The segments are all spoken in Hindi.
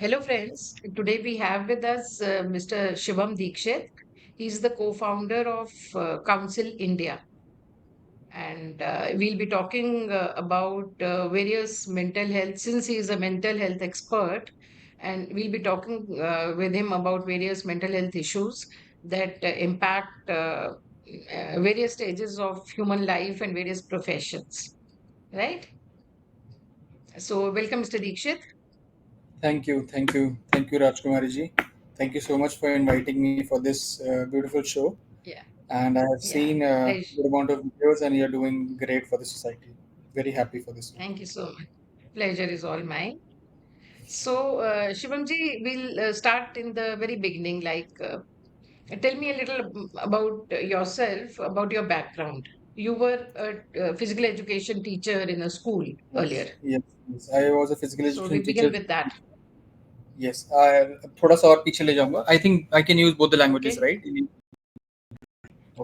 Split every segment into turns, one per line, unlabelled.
Hello, friends. Today we have with us Mr. Shivam Dikshit. He's the co-founder of Council India, and we'll be talking about various mental health. Since he is a mental health expert, and we'll be talking with him about various mental health issues that impact various stages of human life and various professions. Right? So, welcome, Mr. Dikshit.
Thank you, Rajkumari ji. Thank you so much for inviting me for this beautiful show.
Yeah,
And I have
yeah.
seen a
Pleasure.
good amount of videos, and you're doing great for the society. Very happy for this.
Thank you so much. Pleasure is all mine. So, Shivamji, we'll start in the very beginning. Tell me a little about yourself, about your background. You were a physical education teacher in a school
Yes,
earlier.
yes, yes. I was a physical
So,
education
we begin
teacher.
with that.
Yes, I थोड़ा सा और पीछे ले जाऊंगा. I think I can use both the languages,
Okay.
right?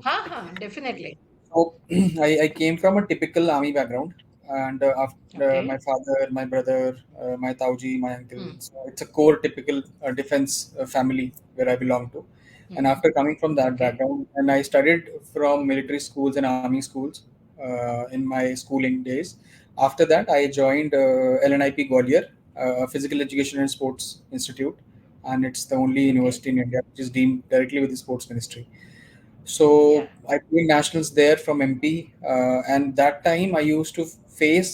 Ha
Okay.
ha, definitely.
So I came from a typical army background, and after my
Okay.
father, my brother, my tauji, my uncle.
Hmm.
So it's a core typical defense family where I belong to. And
Hmm.
after coming from that
Okay.
background, and I studied from military schools and army schools in my schooling days. After that, I joined LNIP Gwalior, a physical education and sports institute, and it's the only
Okay.
university in India which is deemed directly with the sports ministry.
Yeah.
So I played nationals there from MP, and that time I used to face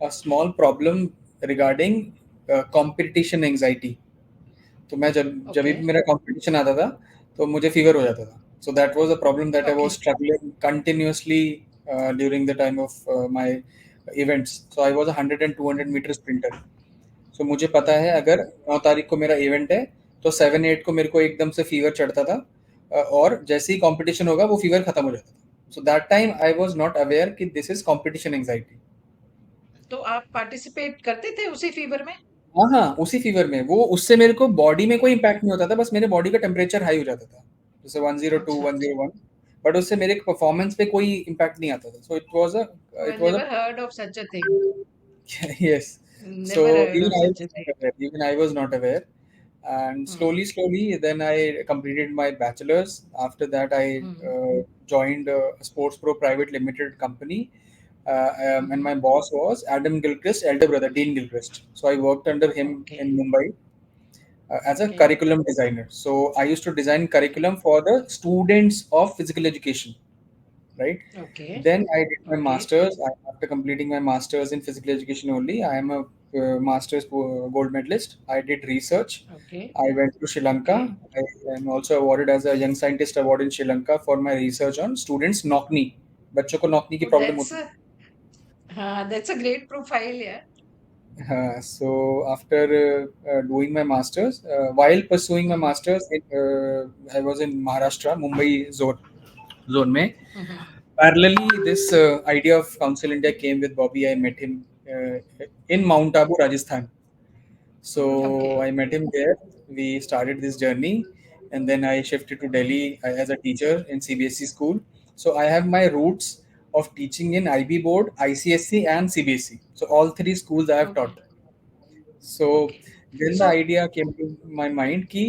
a small problem regarding competition anxiety. तो मैं जब भी
Okay.
मेरा कंपटीशन आता था तो मुझे फीवर हो जाता था. So that was a problem that I was
Okay.
struggling continuously during the time of my events. So I was a 100 and 200 meter sprinter. So मुझे पता है
Okay.
अगर 9 तारीख को मेरा इवेंट है तो 7-8 को मेरे को एकदम से फीवर चढ़ता था, और जैसे ही कंपटीशन होगा वो फीवर खत्म हो जाता था. So that time I was not aware कि दिस इज कंपटीशन एंजाइटी.
तो आप पार्टिसिपेट करते थे उसी फीवर में?
हाँ हाँ, उसी फीवर में वो उससे मेरे को बॉडी में कोई इम्पैक्ट नहीं होता था, बस मेरे बॉडी का टेम्परेचर हाई हो जाता था जैसे 102
अच्छा, अच्छा.
101. बट उससे मेरे परफॉर्मेंस पे कोई इम्पैक्ट नहीं आता था. सो
Oh, I
it was
never
a
heard of such a thing.
yes.
Never
So
heard of such a thing.
even I was not aware. And
Hmm.
slowly, then I completed my bachelor's. After that, I
Hmm.
joined a Sports Pro Private Limited company. And
Hmm.
my boss was Adam Gilchrist, elder brother, Dean Gilchrist. So I worked under him
Okay.
in Mumbai as a
Okay.
curriculum designer. So I used to design curriculum for the students of physical education, right?
Okay.
Then I did my
Okay.
masters. After completing my masters in physical education only, I am a masters gold medalist. I did research.
Okay.
I went to Sri Lanka.
Okay.
I am also awarded as a Young Scientist Award in Sri Lanka for my research on students knock-knee. बच्चों को knock-knee की
Oh,
प्रॉब्लम होती है.
that's a great profile, yeah.
So after doing my masters, while pursuing my
Hmm.
masters, I was in Maharashtra, Mumbai zone में.
Hmm.
Parallelly, this idea of Council India came with Bobby. I met him in Mount Abu, Rajasthan. So
Okay.
I met him there. We started this journey, and then I shifted to
Hmm.
Delhi as a teacher in CBSE school. So I have my roots of teaching in IB board, ICSC, and CBSE. So all three schools I have
Okay.
taught. So
Okay.
then the
So,
idea came to my mind कि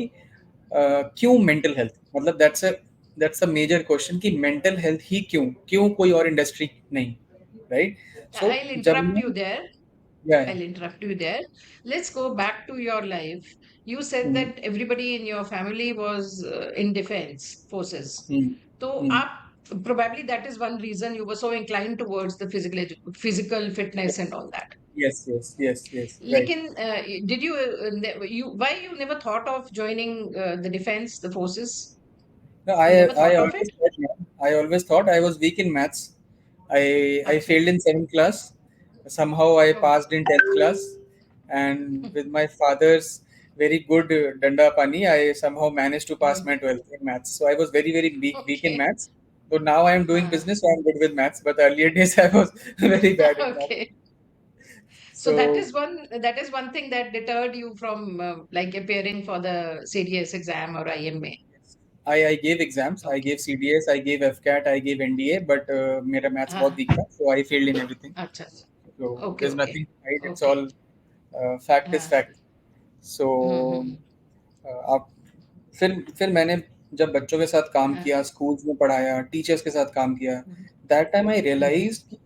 क्यों mental health, मतलब that's a major question कि mental health ही क्यों कोई और industry नहीं, right? So
I'll
जब
interrupt
मैं
you there.
yeah.
I'll interrupt you there. Let's go back to your life. You said
Hmm.
that everybody in your family was in defense forces.
Hmm.
So,
Hmm.
probably that is one reason you were so inclined towards the physical fitness and all that.
Yes, right.
Lekin, did you, why you never thought of joining the defense, the forces?
No,
You never
I
thought of it?
always thought, man, I always thought I was weak in maths. I
Acha.
failed in seventh class. Somehow I
Oh.
passed in 10th class, and with my father's very good danda pani, I somehow managed to pass
Mm.
my 12th in maths. So I was very weak in
Okay.
maths. So now I am doing
Uh,
business, so I'm good with maths. But earlier days I was very bad in maths.
okay. So
So
that is one thing that deterred you from like appearing for the CDS exam or IMA.
I gave exams. I
Okay.
gave CDS, I gave FCAT, I gave NDA, but मेरा maths बहुत
Ah,
weak था, so I failed in everything.
acha.
So
Okay,
there's
okay.
nothing to hide. It's
Okay.
all fact is
Ah,
fact. सो
हम्म
आप फिर मैंने जब बच्चों के साथ काम
हाँ,
किया, स्कूल्स में पढ़ाया, टीचर्स के साथ काम किया,
hmm
that time I
hmm
realized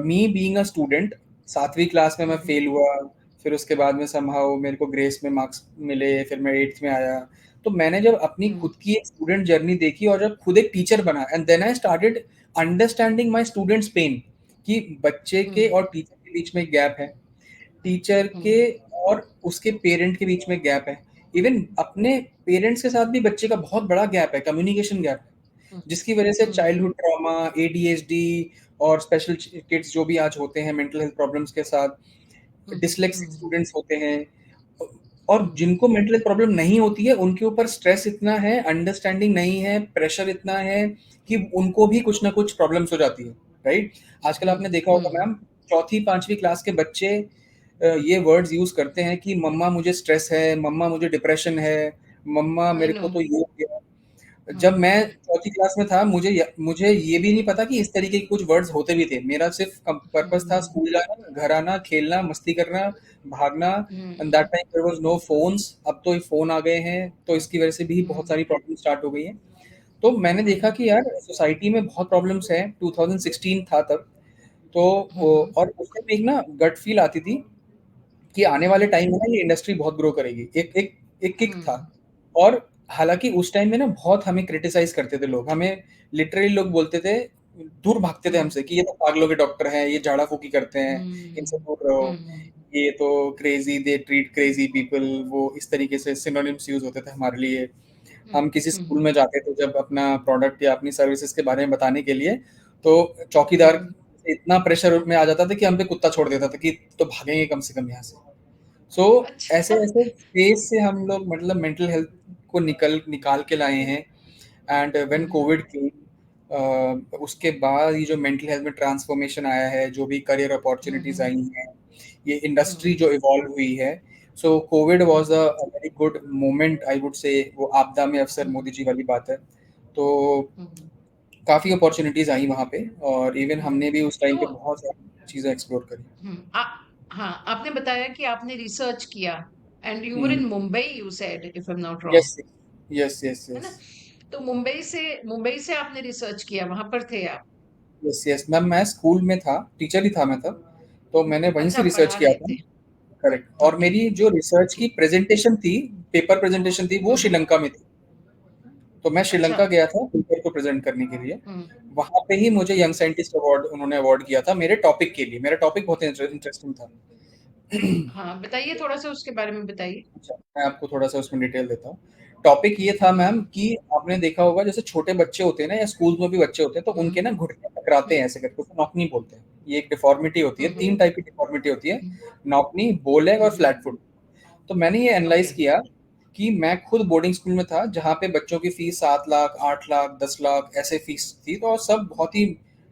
me being a student, 7वीं क्लास में मैं
हम्म
फेल हुआ, फिर उसके बाद में समहाउ मेरे को ग्रेस में मार्क्स मिले, फिर मैं 8th में आया। तो मैंने जब अपनी
हम्म
खुद की एक स्टूडेंट जर्नी देखी और जब खुद एक टीचर बना, and then I started understanding my students pain, कि बच्चे के
हम्म
और टीचर के बीच में गैप है, टीचर के
हम्म
और उसके पेरेंट के बीच में गैप है, इवन अपने पेरेंट्स के साथ भी बच्चे का बहुत बड़ा गैप है, कम्युनिकेशन गैप है,
हम्म
जिसकी वजह से
हम्म
चाइल्डहुड ट्रॉमा, एडीएचडी और स्पेशल किड्स जो भी आज होते हैं मेंटल हेल्थ प्रॉब्लम्स के साथ,
हम्म
डिसलेक्सिक
हम्म
स्टूडेंट्स होते हैं, और
हम्म
जिनको मेंटल हेल्थ प्रॉब्लम नहीं होती है उनके ऊपर स्ट्रेस इतना है, अंडरस्टैंडिंग नहीं है, प्रेशर इतना है कि उनको भी कुछ ना कुछ प्रॉब्लम्स हो जाती है, राइट। आजकल आपने देखा होगा
हम्म
मैम, चौथी पांचवी क्लास के बच्चे ये वर्ड्स यूज करते हैं कि मम्मा मुझे स्ट्रेस है, मम्मा मुझे डिप्रेशन है, मम्मा
आई
मेरे
नो
को तो ये हो गया। जब
हम्म
मैं चौथी क्लास में था, मुझे ये भी नहीं पता कि इस तरीके के कुछ वर्ड्स होते भी थे। मेरा सिर्फ पर्पस था
हम्म
स्कूल जाना, घर आना, खेलना, मस्ती करना, भागना, and that
hmm
time there was no phones. अब तो ये फोन आ गए हैं, तो इसकी वजह से भी बहुत
हम्म
सारी प्रॉब्लम स्टार्ट हो गई हैं। तो मैंने देखा
हम्म
कि यार सोसाइटी में बहुत प्रॉब्लम्स हैं, 2016 था तब। तो
हम्म
और उस टाइम एक ना गट फील आती थी कि आने वाले
हम्म
टाइम में ना ये इंडस्ट्री बहुत ग्रो करेगी, एक एक एक किक था।
हम्म
और हालांकि उस टाइम में ना बहुत हमें क्रिटिसाइज करते थे लोग, हमें लिटरली लोग बोलते थे, दूर भागते थे
हम्म
हमसे कि ये तो पागलों के डॉक्टर हैं, ये झाड़ा फूकी करते हैं, इनसे
हम्म
दूर रहो,
हम्म
ये तो crazy, they treat crazy people, वो इस तरीके से सिनोनिम्स यूज होते थे हमारे लिए। हम किसी स्कूल
हम्म
में जाते थे जब अपना प्रोडक्ट या अपनी सर्विसेज के बारे में बताने के लिए, तो चौकीदार
हम्म
इतना प्रेशर में आ जाता था कि हम पे कुत्ता छोड़ देता था कि तो भागेंगे कम से कम यहाँ से। सो ऐसे
अच्छा
ऐसे फेज से हम लोग मतलब मेंटल हेल्थ को निकाल के लाए हैं। एंड व्हेन
हम्म
कोविड की, उसके बाद ये जो मेंटल हेल्थ में ट्रांसफॉर्मेशन आया है, जो भी करियर अपॉर्चुनिटीज
हम्म
आई हैं, ये इंडस्ट्री
हम्म
जो इवॉल्व हुई है, so Covid was
hmm
a very good moment I would say. वो आपदा में अवसर, मोदी जी वाली बात है। तो
हम्म
काफ़ी अपॉर्चुनिटीज आई वहाँ पे, और इवन
हम्म
हमने भी उस टाइम
तो
पे बहुत सारी चीज़ें एक्सप्लोर करी।
हम्म आ, हाँ आपने बताया कि आपने रिसर्च किया and you were
hmm.
In Mumbai you said if I am not wrong
yes yes yes
है
यस।
ना तो मुंबई से आपने रिसर्च किया वहां पर थे आप
यस यस मैम, मैं स्कूल में था, टीचर ही था मैं तब, तो मैंने वहीं
अच्छा
से
आप
रिसर्च
पढ़ा
किया
रहे
था।
थे
करेक्ट। और
ओके
मेरी जो रिसर्च
ओके
की प्रेजेंटेशन थी, पेपर प्रेजेंटेशन थी, वो
हम्म
श्रीलंका में थी। तो मैं
अच्छा
श्रीलंका गया था पेपर को प्रेजेंट करने के लिए।
हम्म
वहां पे ही मुझे
हम्म
यंग साइंटिस्ट अवार्ड उन्होंने अवार्ड किया था मेरे टॉपिक के लिए। मेरा टॉपिक बहुत इंटरेस्टिंग था।
हाँ बताइए थोड़ा सा उसके बारे में बताइए
अच्छा, मैं आपको थोड़ा-सा उसमें डिटेल देता हूँ। टॉपिक ये था मैम
हम्म
कि आपने देखा होगा जैसे छोटे बच्चे होते हैं ना, या स्कूल में भी बच्चे होते हैं, तो
हम्म
उनके ना घुटने टकराते हैं
हम्म
ऐसे करके, उसको नॉकनी बोलते हैं। ये एक डिफ़ॉर्मिटी होती है,
हम्म
3 टाइप की डिफ़ॉर्मिटी होती है,
हम्म
नॉकनी, बो लेग और
हम्म
फ्लैट फुट। तो मैंने ये
ओके
एनालाइज़ किया कि मैं खुद बोर्डिंग स्कूल में था, जहाँ पे बच्चों की फीस 7 लाख, 8 लाख, 10 लाख ऐसे फीस थी, तो सब बहुत ही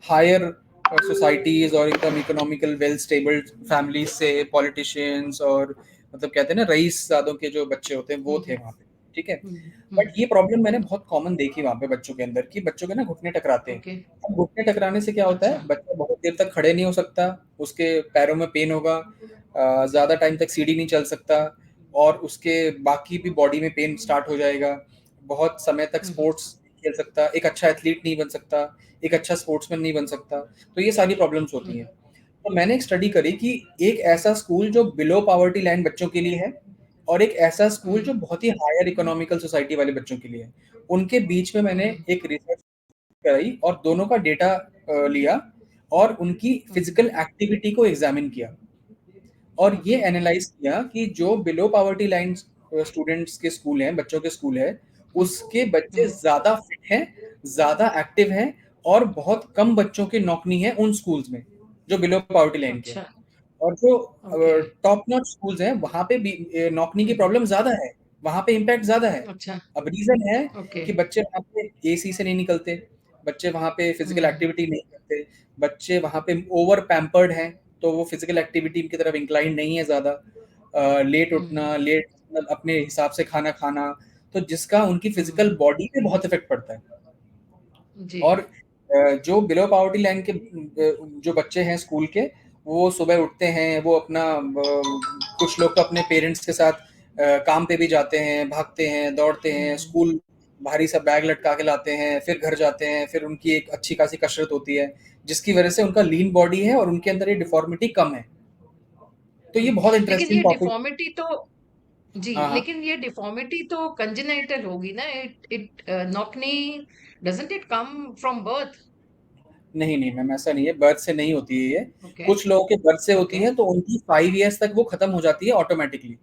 हायर सोसाइटीज़ और एकदम इकोनॉमिकल वेल स्टेबल फैमिलीज़ से, पॉलिटिशियंस और मतलब कहते हैं ना रईसज़ादों के जो बच्चे होते हैं, वो थे
हम्म
वहाँ पे, ठीक है? बट
हम्म
ये प्रॉब्लम मैंने बहुत कॉमन देखी वहाँ पे बच्चों के अंदर, कि बच्चों के ना घुटने टकराते हैं।
ओके
अब घुटने टकराने से क्या होता
अच्छा
है, बच्चा बहुत देर तक खड़े नहीं हो सकता, उसके पैरों में पेन होगा, ज़्यादा टाइम तक सीढ़ी नहीं चल सकता, और उसके बाकी भी बॉडी में पेन स्टार्ट हो जाएगा। बहुत समय तक
हम्म
स्पोर्ट्स नहीं खेल सकता, एक अच्छा एथलीट नहीं बन सकता, एक अच्छा स्पोर्ट्समैन नहीं बन सकता। तो ये सारी प्रॉब्लम्स होती हैं।
हम्म
तो मैंने एक स्टडी करी कि एक ऐसा स्कूल जो बिलो पॉवर्टी लाइन बच्चों के लिए है, और एक ऐसा स्कूल जो
हम्म
बहुत ही हायर इकोनॉमिकल सोसाइटी वाले बच्चों के लिए है। उनके बीच में मैंने
हम्म
एक रिसर्च कराई और दोनों का डेटा लिया, और उनकी
हम्म
फिजिकल एक्टिविटी को एग्जामिन किया, और ये
ओके
एनालाइज किया कि जो बिलो पॉवर्टी लाइन स्टूडेंट्स के स्कूल हैं, बच्चों के स्कूल है,
हम्म
उसके बच्चे
हम्म
ज्यादा फिट हैं, ज्यादा एक्टिव हैं, और बहुत कम बच्चों के नौकरी है उन स्कूल्स में जो बिलो पॉवर्टी लाइन के हैं।
अच्छा
और जो
ओके
टॉप नॉच स्कूल्स हैं, वहां पे भी नौकरी की
हम्म
प्रॉब्लम ज्यादा है, वहां पे इम्पैक्ट ज्यादा है।
अच्छा
अब रीजन है
ओके
कि बच्चे वहां पे एसी से नहीं निकलते, बच्चे वहां पे फिजिकल
हम्म
एक्टिविटी नहीं करते, बच्चे वहां पे ओवर पैम्पर्ड हैं, तो वो फिजिकल एक्टिविटी की तरफ इंक्लाइन नहीं है ज्यादा। लेट उठना,
हम्म
लेट मतलब अपने हिसाब से खाना खाना, तो जिसका उनकी
हम्म
फिजिकल बॉडी पे बहुत इफेक्ट पड़ता है।
जी
और जो बिलो पॉवर्टी लाइन के जो बच्चे हैं स्कूल के, वो सुबह उठते हैं, वो अपना कुछ लोग तो अपने पेरेंट्स के साथ काम पे भी जाते हैं, भागते हैं, दौड़ते हैं, स्कूल भारी सा बैग लटका के लाते हैं, फिर घर जाते हैं, फिर उनकी एक अच्छी खासी कसरत होती है, जिसकी वजह से उनका लीन बॉडी है और उनके अंदर ये डिफॉर्मिटी कम है। तो ये बहुत
लेकिन
इंटरेस्टिंग
ये
टॉपिक।
डिफॉर्मिटी तो जी,
हाँ, हाँ।
लेकिन ये डिफॉर्मिटी तो कंजेनाइटल होगी ना, it it knock knee doesn't it come from birth?
नहीं, नहीं मैम, ऐसा नहीं है, बर्थ से नहीं होती है ये।
ओके,
कुछ लोगों के बर्थ से होती
ओके,
है, तो उनकी 5 ईयर्स तक वो खत्म हो जाती है ऑटोमैटिकली।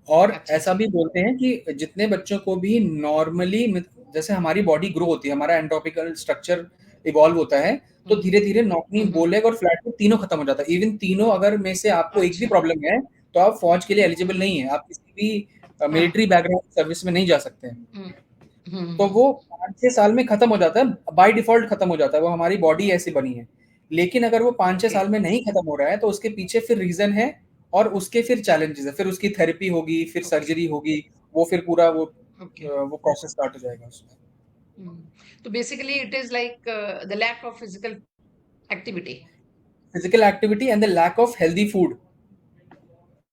और
अच्छा
ऐसा
जी,
भी बोलते हैं कि जितने बच्चों को भी नॉर्मली जैसे हमारी बॉडी ग्रो होती है, हमारा एंट्रोपिकल स्ट्रक्चर इवॉल्व होता है, तो
हम्म,
धीरे-धीरे नॉकनी,
हम्म,
बोलेग और फ्लैट फुट तीनों खत्म हो जाता है। इवन तीनों अगर में से आपको एक भी
अच्छा,
प्रॉब्लम है, तो आप फौज के लिए एलिजिबल
हम्म,
नहीं है। आप किसी भी
हाँ,
मिलिट्री बैकग्राउंड सर्विस में नहीं जा सकते हैं।
हम्म,
तो वो 5-6 साल में खत्म हो जाता है, बाय डिफ़ॉल्ट खत्म हो जाता है, वो हमारी बॉडी ऐसी बनी है। लेकिन अगर वो 5-6
ओके,
साल में नहीं खत्म हो रहा है, तो उसके पीछे फिर रीज़न है और उसके फिर चैलेंजेज़ है। फिर उसकी थेरेपी होगी, फिर
ओके,
सर्जरी होगी, वो फिर पूरा
ओके,
वो प्रोसेस स्टार्ट हो जाएगा उसमें।
तो basically it is like the lack of physical activity.
Physical activity and the lack of healthy food.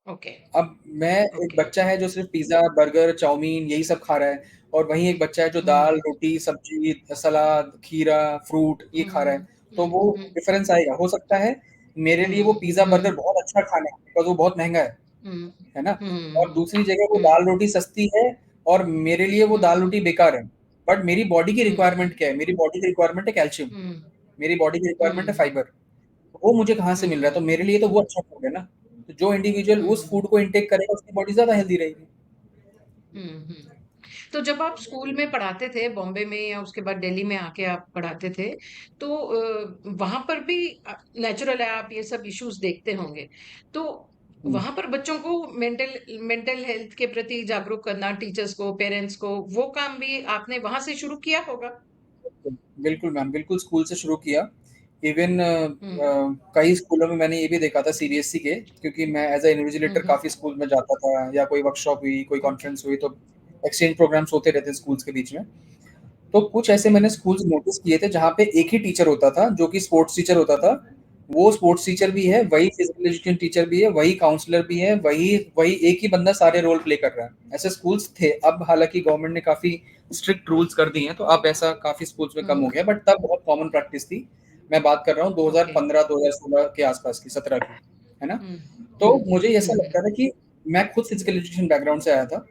Okay,
अब मैं एक
ओके,
बच्चा है जो सिर्फ़ पिज़्ज़ा, बर्गर, चाउमीन यही सब खा रहा है, और वहीं एक बच्चा है जो दाल,
हम्म,
रोटी, सब्ज़ी, सलाद, खीरा, फ्रूट ये खा रहा है। तो वो
हम्म,
डिफ़रेंस आएगा। हो सकता है मेरे लिए वो पिज़्ज़ा,
हम्म,
बर्गर बहुत अच्छा खाना है, बिकॉज़ वो बहुत महँगा
हम्म,
है ना? और
हम्म,
दूसरी जगह वो
हम्म,
दाल-रोटी सस्ती है और मेरे लिए वो
हम्म,
दाल-रोटी बेकार है। बट मेरी बॉडी की
हम्म,
रिक्वायरमेंट क्या है? मेरी बॉडी की रिक्वायरमेंट है कैल्शियम,
हम्म,
मेरी बॉडी की रिक्वायरमेंट है
हम्म,
फाइबर। वो मुझे कहाँ से मिल रहा है? तो
हम्म,
मेरे लिए तो वो अच्छा फूड है ना। तो जो इंडिविजुअल उस
हम्म,
फूड को इंटेक करेगा, उसकी बॉडी ज़्यादा हेल्दी रहेगी।
हम्म। तो जब आप स्कूल में पढ़ाते थे बॉम्बे में या उसके बाद दिल्ली में आके आप पढ़ाते थे, तो वहां पर भी नेचुरल है, आप ये सब इश्यूज देखते होंगे। तो
हुँ।
वहां पर बच्चों को मेंटल मेंटल हेल्थ के प्रति जागरूक करना, टीचर्स को, पेरेंट्स को, वो काम भी आपने वहां से शुरू किया होगा?
बिल्कुल मैम, बिल्कुल स्कूल से शुरू किया। इवन
हम्म,
कई स्कूलों में मैंने ये भी देखा था सीबीएसई के, क्योंकि मैं एज़ अ इन्विजिलेटर
हम्म,
काफ़ी स्कूल में जाता था, या कोई वर्कशॉप हुई, कोई
ओके,
कॉन्फ्रेंस हुई, तो एक्सचेंज प्रोग्राम्स होते रहते हैं स्कूल्स के बीच में। तो कुछ ऐसे
ओके,
मैंने स्कूल्स नोटिस किए थे जहाँ पे एक ही टीचर होता था, जो कि स्पोर्ट्स टीचर होता था। वो स्पोर्ट्स टीचर भी है, वही फिजिकल एजुकेशन टीचर भी है, वही काउंसलर भी है, वही वही एक ही बंदा सारे रोल प्ले कर रहा है। ऐसे स्कूल्स थे। अब हालांकि गवर्नमेंट ने काफी स्ट्रिक्ट रूल्स कर दिए हैं, तो अब ऐसा काफी स्कूल्स में कम हो
हम्म,
गया, बट तब बहुत कॉमन प्रैक्टिस थी। मैं बात कर रहा हूँ
ओके,
2015-2016 के आसपास की, 17 की, है ना?
हम्म,
तो
हम्म,
मुझे ऐसा
हम्म,
लगता था कि मैं खुद फिजिकल एजुकेशन बैकग्राउंड से आया था।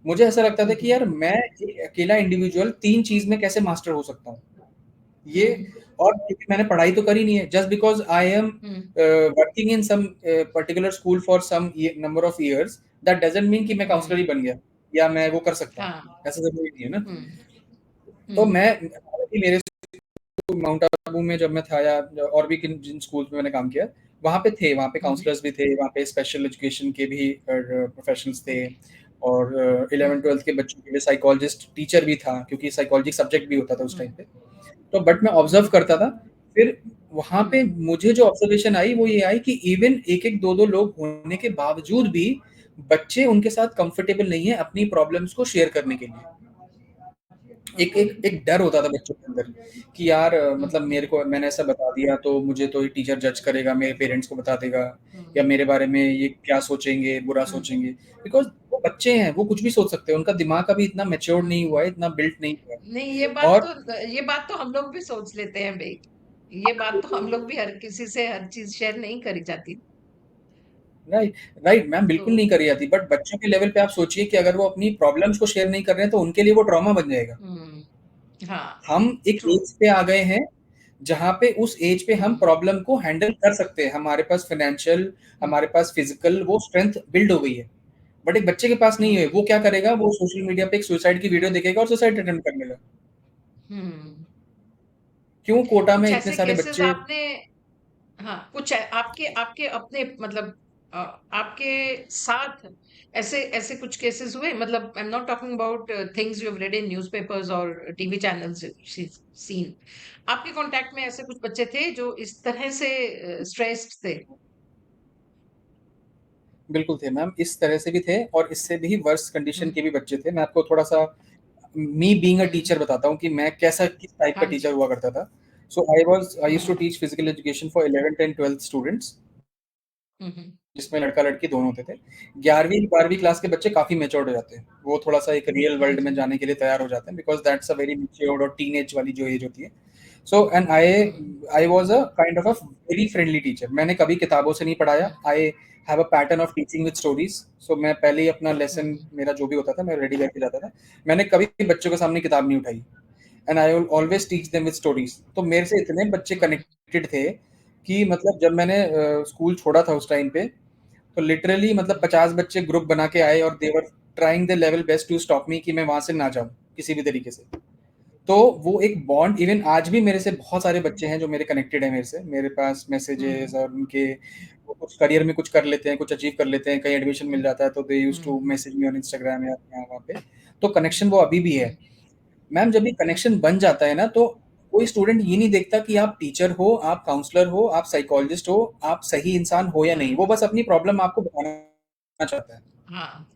मुझे ऐसा लगता था कि
हम्म,
यार मैं एक अकेला इंडिविजुअल 3 चीज़ में कैसे मास्टर हो सकता हूँ? ये,
हम्म,
और क्योंकि मैंने पढ़ाई तो करी नहीं है, just because I am
hmm,
working in some particular school for some number of years, that doesn't mean कि मैं काउंसलर
हम्म,
ही बन गया या मैं वो कर सकता हूँ।
हाँ,
ऐसा ज़रूरी नहीं है ना।
हम्म,
तो
हम्म,
मैं, हालाँकि मेरे माउंट आबू में जब मैं था, या और भी किन जिन स्कूल्स में मैंने काम किया, वहाँ पे थे, वहाँ पे
हम्म,
काउंसलर्स भी थे, वहाँ पे स्पेशल एजुकेशन के भी प्रोफेशनल्स थे,
ओके,
और
हम्म,
11th-12th के बच्चों के लिए साइकोलॉजिस्ट टीचर भी था, क्योंकि साइकोलॉजी सब्जेक्ट भी होता था उस टाइम
हम्म,
पे। तो बट मैं ऑब्जर्व
हम्म,
करता था। फिर वहाँ पे
हम्म,
मुझे जो ऑब्जर्वेशन आई वो ये आई कि इवन एक-एक, 2-2 लोग होने के बावजूद भी बच्चे उनके साथ कंफर्टेबल नहीं है अपनी प्रॉब्लम्स को शेयर करने के लिए। एक
ओके,
एक एक डर होता था बच्चों के अंदर कि यार मतलब
हम्म,
मेरे को, मैंने ऐसा बता दिया तो मुझे तो ये टीचर जज करेगा, मेरे पेरेंट्स को बता देगा,
हम्म,
या मेरे बारे में ये क्या सोचेंगे, बुरा
हम्म,
सोचेंगे। बिकॉज़ वो बच्चे हैं, वो कुछ भी सोच सकते हैं, उनका दिमाग अभी इतना मैच्योर नहीं
हम्म।
हुआ है, इतना बिल्ट नहीं हुआ
नहीं,
है। और
ये बात तो हम लोग भी सोच लेते हैं भाई। ये बात तो हम लोग भी हर किसी से हर चीज शेयर नहीं करी जाती।
राइट, राइट मैम,
तो
बिल्कुल नहीं करी जाती, बट बच्चों के लेवल पे आप सोचिए कि अगर वो अपनी प्रॉब्लम्स को शेयर नहीं कर रहे हैं, तो उनके लिए वो ट्रॉमा बन जाएगा।
हम्म, हाँ,
हम एक
ट्रू,
एज पे आ गए हैं, जहाँ पे उस एज पे हम
हम्म,
प्रॉब्लम को हैंडल कर सकते हैं, हमारे पास फाइनेंशियल,
हम्म,
हमारे पास फिजिकल वो स्ट्रेंथ बिल्ड हो गई है। बट एक बच्चे के पास नहीं है,
हम्म,
वो क्या करेगा? वो सोशल मीडिया पे एक सुसाइड की वीडियो
हम्म,
देखेगा और सुसाइड अटेम्प्ट करने लगा।
हम्म।
क्यों कोटा में
कुछ
इतने
ऐसे
सारे
केसेस
बच्चे?
आपने, हाँ, कुछ आपके आपके अपने मतलब आपके साथ ऐसे ऐसे कुछ केसेस हुए? मतलब I am not talking about things you have read in newspapers और टीवी चैनल्स सीन। आपके कांटेक्ट में ऐसे कुछ बच्चे थे जो इस तरह से स्ट्रेस्ड थे?
बिल्कुल थे मैम, इस तरह से भी थे और इससे भी वर्स्ट कंडीशन
हम्म,
के भी बच्चे थे। मैं आपको थोड़ा-सा मी बीइंग अ
हम्म,
टीचर बताता हूँ कि मैं कैसा, किस टाइप का
हाँ
टीचर
जी,
हुआ करता था। So I used to
hmm,
teach physical education for 11th and 12th students.
Hmm,
जिसमें लड़का लड़की दोनों होते थे। 11वीं 12वीं क्लास के बच्चे काफी मेच्योर्ड हो जाते हैं, वो थोड़ा सा एक रियल
हाँ
वर्ल्ड में
जी।
जाने के लिए तैयार हो जाते हैं, because that's a very matured और टीनेज वाली जो एज होती है। So and I
hmm
I was a kind of a very friendly teacher. मैंने कभी किताबों से नहीं पढ़ाया। I have a pattern of teaching with stories. So मैं पहले ही अपना लेसन,
हम्म
मेरा जो भी होता था मैं रेडी करके जाता था। मैंने कभी बच्चों के सामने किताब नहीं उठाई, and I will always teach them with stories. तो मेरे से इतने बच्चे
हम्म
कनेक्टेड थे कि मतलब जब मैंने स्कूल छोड़ा था उस टाइम पे, तो लिटरली मतलब 50 बच्चे ग्रुप बना के आए और they were trying the level best to stop me कि मैं वहां से ना जाऊं किसी भी तरीके से। तो वो एक बॉन्ड, इवन आज भी मेरे से बहुत सारे बच्चे हैं जो मेरे कनेक्टेड है मेरे से, मेरे पास मैसेजेस और उनके, वो कुछ करियर में कुछ कर लेते हैं, कुछ अचीव कर लेते हैं, कहीं एडमिशन मिल जाता है तो they use to message me on Instagram या यहाँ वहाँ पे। तो कनेक्शन वो अभी भी है मैम। जब भी कनेक्शन बन जाता है ना, तो कोई स्टूडेंट ये नहीं देखता कि आप टीचर हो, आप काउंसलर हो, आप साइकोलॉजिस्ट हो, आप सही इंसान हो या नहीं,
हाँ
वो बस अपनी प्रॉब्लम आपको बताना चाहता है,
हाँ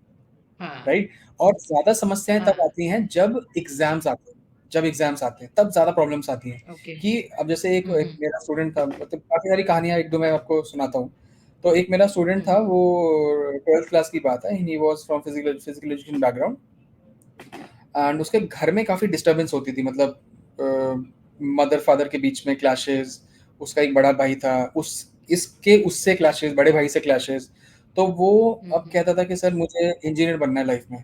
हाँ
राइट। और ज्यादा समस्याएं तब
हाँ।
आती हैं जब एग्जाम्स आते हैं, जब एग्जाम्स आते हैं तब ज्यादा प्रॉब्लम्स आती हैं।
ओके।
कि अब जैसे एक मेरा स्टूडेंट था, मतलब काफी सारी कहानियां एक दो मैं आपको सुनाता हूँ। तो एक मेरा स्टूडेंट था, वो 12th क्लास की बात है, he was from physical education background, and उसके घर में काफ़ी डिस्टरबेंस होती थी, मतलब मदर फादर के बीच में क्लैशेस। उसका एक बड़ा भाई था, उस इसके उससे क्लैशेस, बड़े भाई से क्लैशेस। तो वो अब कहता था कि सर मुझे इंजीनियर बनना है लाइफ में,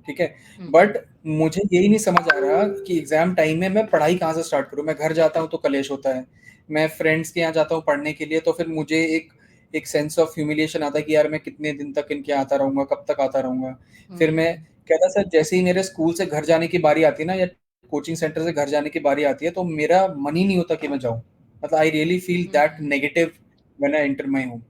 ठीक है। बट मुझे यही नहीं समझ आ रहा कि एग्जाम टाइम में मैं पढ़ाई कहाँ से स्टार्ट करूँ। मैं घर जाता हूँ तो कलेश होता है, मैं फ्रेंड्स के यहाँ जाता हूँ पढ़ने के लिए तो फिर मुझे एक एक सेंस ऑफ ह्यूमिलिएशन आता है कि यार मैं कितने दिन तक इनके यहाँ आता रहूंगा, कब तक आता रहूंगा। फिर मैं कहता सर जैसे ही मेरे स्कूल से घर जाने की बारी आती है ना, या कोचिंग सेंटर से घर जाने की बारी आती है, तो मेरा मन ही नहीं होता कि मैं जाऊँ। मतलब I really feel that negative when I enter my home.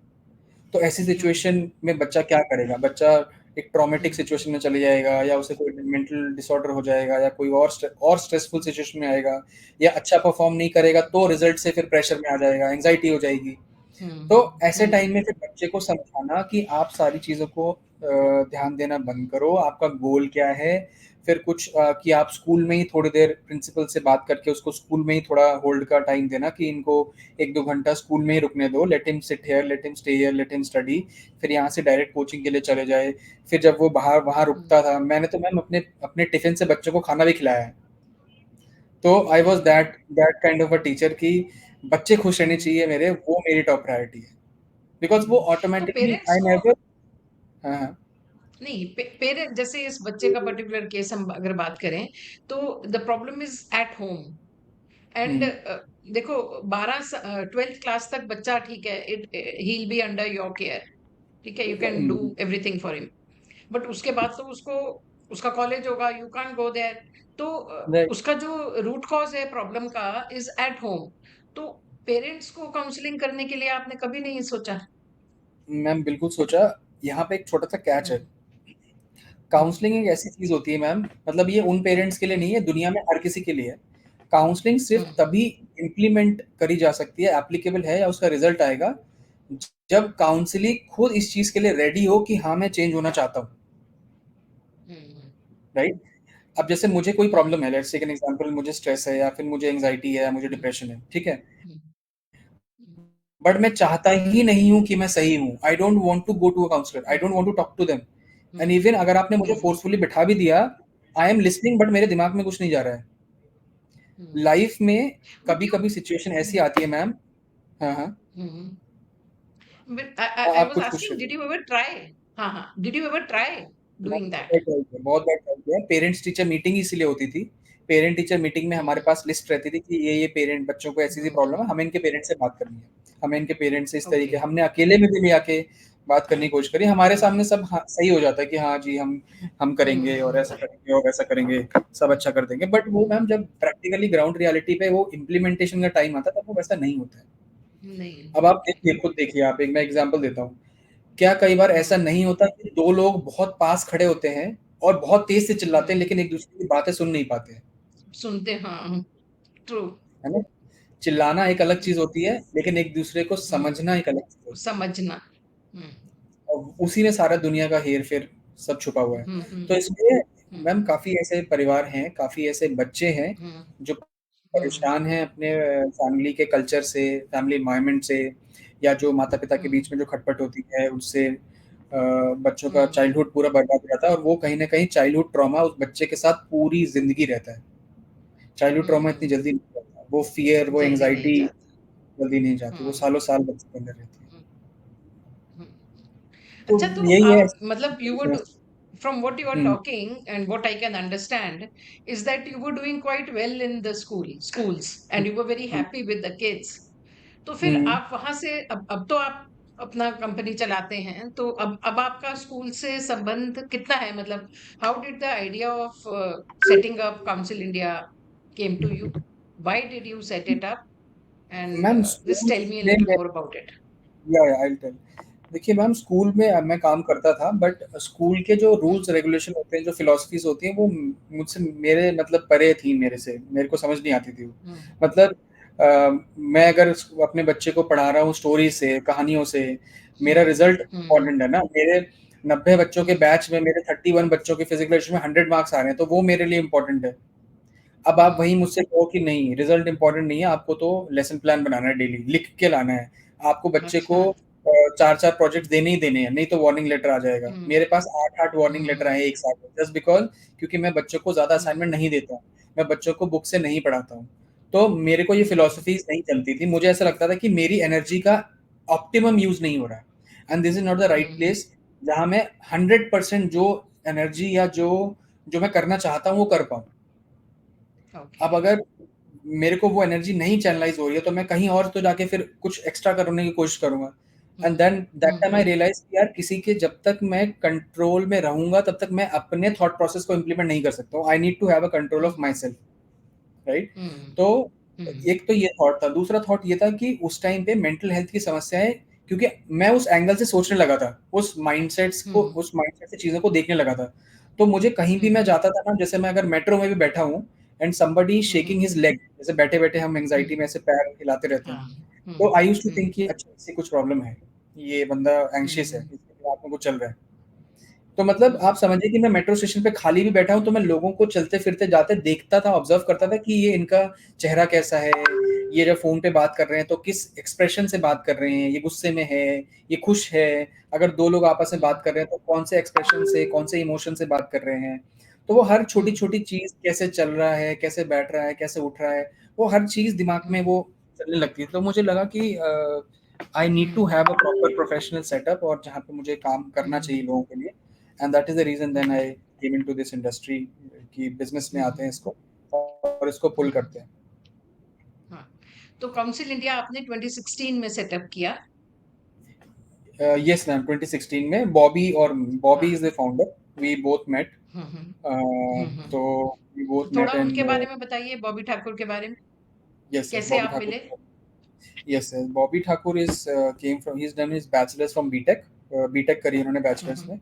तो ऐसी सिचुएशन में बच्चा क्या करेगा? बच्चा एक ट्रॉमेटिक सिचुएशन में चले जाएगा, या उसे कोई मेंटल डिसऑर्डर हो जाएगा, या कोई और स्ट्रेसफुल सिचुएशन में आएगा, या अच्छा परफॉर्म नहीं करेगा तो रिजल्ट से फिर प्रेशर में आ जाएगा, एंग्जाइटी हो जाएगी। तो ऐसे टाइम में फिर बच्चे को समझाना कि आप सारी चीज़ों को ध्यान देना बंद करो, आपका गोल क्या है। फिर कुछ कि आप स्कूल में ही थोड़ी देर प्रिंसिपल से बात करके उसको स्कूल में ही थोड़ा होल्ड का टाइम देना कि इनको 1-2 घंटा स्कूल में ही रुकने दो, let him sit here, let him stay here, let him study. फिर यहाँ से डायरेक्ट कोचिंग के लिए चले जाए। फिर जब वो बाहर वहाँ रुकता था, मैंने तो मैम अपने अपने टिफिन से बच्चों को खाना भी खिलाया है। तो I was that that kind of a teacher कि बच्चे खुश रहने चाहिए मेरे, वो मेरी टॉप प्रायोरिटी है। बिकॉज वो
तो
ऑटोमेटिकली
पेरेंट्स
आई
को
नेवर। हाँ हाँ।
नहीं, पेरेंट जैसे इस बच्चे का पर्टिकुलर केस हम अगर बात करें, तो the problem is at home. And
hmm,
देखो, 12th क्लास तक बच्चा ठीक है, it he will be under your care, ठीक है, you can do
hmm,
everything for him. But उसके बाद तो उसको उसका कॉलेज होगा, यू कांट गो देयर। तो
राइट।
उसका जो रूट कॉज है प्रॉब्लम का इज एट होम। तो पेरेंट्स को काउंसलिंग करने के लिए आपने कभी नहीं सोचा?
मैम बिल्कुल सोचा। यहाँ पे एक छोटा सा कैच है।
हम्म हम्म
काउंसलिंग एक ऐसी चीज होती है मैम, मतलब ये उन पेरेंट्स के लिए नहीं है, दुनिया में हर किसी के लिए है। काउंसलिंग सिर्फ
हम्म
तभी इम्प्लीमेंट करी जा सकती है, एप्लीकेबल है या उसका रिजल्ट आएगा, जब काउंसलिंग खुद इस चीज के लिए रेडी हो कि हाँ मैं चेंज होना चाहता हूँ,
हम्म
राइट। अब जैसे मुझे कोई
हम्म
प्रॉब्लम है, लेट्स टेक एन एग्जांपल, मुझे स्ट्रेस है या फिर मुझे एंजाइटी है या मुझे
हम्म
डिप्रेशन है, ठीक है।
हम्म हम्म
बट मैं चाहता ही नहीं हूँ कि मैं सही हूँ, I don't want to go to a counsellor, I don't want to talk to them. And
hmm
even अगर आपने मुझे
हम्म
फोर्सफुली बिठा भी दिया, आई एम लिसनिंग बट मेरे दिमाग में कुछ नहीं जा रहा है। लाइफ में
Would
कभी
you?
कभी सिचुएशन ऐसी
Mm,
आती है मैम। हाँ हाँ।
mm. But I
आप
was
कुछ पूछ
asking,
रहे
did
थे।
you ever try? हाँ, did you ever try doing that?
बहुत बार ट्राई किया। पेरेंट्स टीचर मीटिंग इसीलिए होती थी। पेरेंट टीचर मीटिंग में हमारे
Mm,
पास लिस्ट रहती थी कि ये पेरेंट बच्चों को ऐसी प्रॉब्लम है, हमें इनके पेरेंट्स से बात करनी है, हमें इनके पेरेंट्स से इस तरीके,
okay.
हमने अकेले में भी ले आके बात करने की कोशिश करी। हमारे सामने सब हाँ, सही हो जाता है कि हाँ जी हम करेंगे और
Mm,
ऐसा करेंगे और वैसा करेंगे, सब अच्छा कर देंगे। बट वो मैम जब प्रैक्टिकली ग्राउंड रियलिटी पे वो इम्प्लीमेंटेशन का टाइम आता है, तब वो वैसा नहीं होता है।
नहीं.
अब आप देखिए, खुद देखिए, आप एक मैं एग्जांपल देता हूँ। क्या कई बार ऐसा
Mm,
नहीं होता कि दो लोग बहुत पास खड़े होते हैं और बहुत तेज से चिल्लाते हैं,
mm.
लेकिन एक दूसरे की बातें सुन नहीं पाते हैं,
सुनते हाँ, ट्रू.
है ना। चिल्लाना एक अलग चीज
Mm,
होती है, लेकिन एक दूसरे को
mm.
समझना एक अलग चीज होती है।
समझना. Mm,
और उसी में सारा दुनिया का हेर फेर सब छुपा हुआ है।
mm,
तो
mm,
इसलिए
mm,
मैम काफी ऐसे परिवार हैं, काफी ऐसे बच्चे हैं
mm,
जो
mm,
परेशान हैं अपने फैमिली के कल्चर से, फैमिली एनवायरनमेंट से, या जो माता पिता के
हम्म
बीच में जो खटपट होती है उससे बच्चों का
हम्म
चाइल्डहुड पूरा बर्बाद हो जाता है, और वो कहीं ना कहीं चाइल्डहुड ट्रॉमा उस बच्चे के साथ पूरी जिंदगी रहता है। चाइल्डहुड ट्रॉमा इतनी
हम्म
जल्दी नहीं जाता, वो फियर, वो
जल्दी नहीं
एंग्जाइटी
जाता।
जल्दी नहीं जाती, वो
हम्म
सालों साल बच्चे के अंदर रहती है।
हम्म हम्म।
तो
अच्छा, तो
यही है।
आप मतलब you would, from what you are
hmm
talking and what I can understand is that you were doing quite well in the schools and you were very
hmm
happy with the kids. तो फिर
हम्म।
आप वहां से अब तो आप अपना कंपनी चलाते हैं, तो अब आपका स्कूल से संबंध कितना है? मतलब how did the idea of setting up council India came to you? Why did you set it up? And
ma'am
just
school
tell me a
में
लिटिल मोर अबाउट इट।
या आई टेल। देखिए मैम, स्कूल में मैं काम करता था, बट स्कूल के जो
हम्म
रूल्स रेगुलेशन होते हैं, जो फिलोसफीज होती हैं, वो मुझसे, मेरे मतलब परे थी, मेरे को समझ नहीं आती थी वो।
हम्म
मतलब मैं अगर अपने बच्चे को पढ़ा रहा हूँ स्टोरी से, कहानियों से, मेरा
हम्म
रिजल्ट
हम्म
इम्पोर्टेंट है ना। मेरे 90 बच्चों के
हम्म
बैच में मेरे 31 बच्चों के फिजिकल एजुकेशन में 100 मार्क्स आ रहे हैं, तो वो मेरे लिए इम्पोर्टेंट है। अब आप वही
हम्म।
मुझसे कहो कि नहीं, रिजल्ट इंपॉर्टेंट नहीं है, आपको तो लेसन प्लान बनाना है, डेली लिख के लाना है, आपको बच्चे को
अच्छा।
4-4 प्रोजेक्ट देने ही देने हैं, नहीं तो वार्निंग लेटर आ जाएगा।
हम्म
मेरे पास 8-8 वार्निंग लेटर
हम्म
आए एक साथ में, जस्ट बिकॉज क्योंकि मैं बच्चों को ज़्यादा
हम्म
असाइनमेंट नहीं देता हूँ, मैं बच्चों को बुक से नहीं पढ़ाता हूँ। तो मेरे को ये
हम्म
फिलोसफीज नहीं चलती थी, मुझे ऐसा लगता था कि मेरी एनर्जी का ऑप्टिमम यूज नहीं हो रहा है, and this is not the right
hmm.
Place जहाँ मैं 100% जो एनर्जी या जो जो मैं करना चाहता हूँ वो कर पाऊँ।
ओके।
अब अगर मेरे को वो एनर्जी नहीं चैनलाइज हो रही है, तो मैं कहीं और तो जाके फिर कुछ एक्स्ट्रा करने की कोशिश करूंगा। And
hmm
then that time I
hmm
realise कि यार, किसी के जब तक मैं कंट्रोल में रहूंगा तब तक मैं अपने थॉट प्रोसेस को इम्प्लीमेंट नहीं कर सकता हूँ। I need to have a control of
hmm
myself, right.
Hmm
तो
हम्म
एक तो ये थॉट था, दूसरा थॉट ये था कि उस टाइम पे मेंटल हेल्थ की समस्याएं, क्योंकि मैं उस एंगल से सोचने लगा था,
हम्म
उस माइंडसेट से चीजों को देखने लगा था। तो मुझे कहीं भी मैं
हम्म
जाता था ना, जैसे मैं अगर मेट्रो में भी बैठा हूँ and somebody shaking
hmm
his leg, जैसे बैठे बैठे हम एंग्जाइटी
हम्म।
में ऐसे पैर हिलाते रहते हैं,
हाँ।
तो I used to
hmm
think कि अच्छा, इससे कुछ प्रॉब्लम है, ये बंदा एंग्शियस है,
हम्म
इसके दिमाग में कुछ चल रहा है। तो मतलब
हम्म
आप समझिए कि मैं मेट्रो स्टेशन पे खाली भी बैठा हूँ, तो मैं लोगों को चलते फिरते जाते देखता था, ऑब्जर्व करता था कि ये इनका चेहरा कैसा है, ये जब फोन पे बात कर रहे हैं तो किस एक्सप्रेशन से बात कर रहे हैं, ये गुस्से में है, ये खुश है, अगर दो लोग आपस में बात कर रहे हैं तो कौन से एक्सप्रेशन से, कौन से इमोशन से बात कर रहे हैं। तो वो हर छोटी
हम्म
छोटी चीज, कैसे चल रहा है, कैसे बैठ रहा है, कैसे उठ रहा है, वो हर चीज दिमाग में
हम्म
वो चलने लगती है। तो मुझे लगा कि I need to
hmm
have a proper professional setup, और जहाँ पे मुझे काम करना
हम्म
चाहिए लोगों के लिए। And that is the reason then
hmm
I came into this industry, कि बिजनेस में आते हैं
हम्म
इसको और इसको पुल
हम्म।
करते हैं।
हाँ, तो काउंसिल इंडिया आपने 2016 में सेटअप किया?
यस मैम, 2016 में बॉबी, और बॉबी
हाँ।
Is the founder, we both met.
Hmm hmm.
तो वी
तो
बोथ
थोड़ा
मेट
उनके
एंड
बारे में बताइए, बॉबी ठाकुर के बारे में।
यस यस,
कैसे
बॉबी
आप
ठाकुर।
मिले?
Yes yes, Bobby Thakur is came from, he is done his bachelors from BTech. BTech करी उन्होंने बैचलर्स
हम्म
में,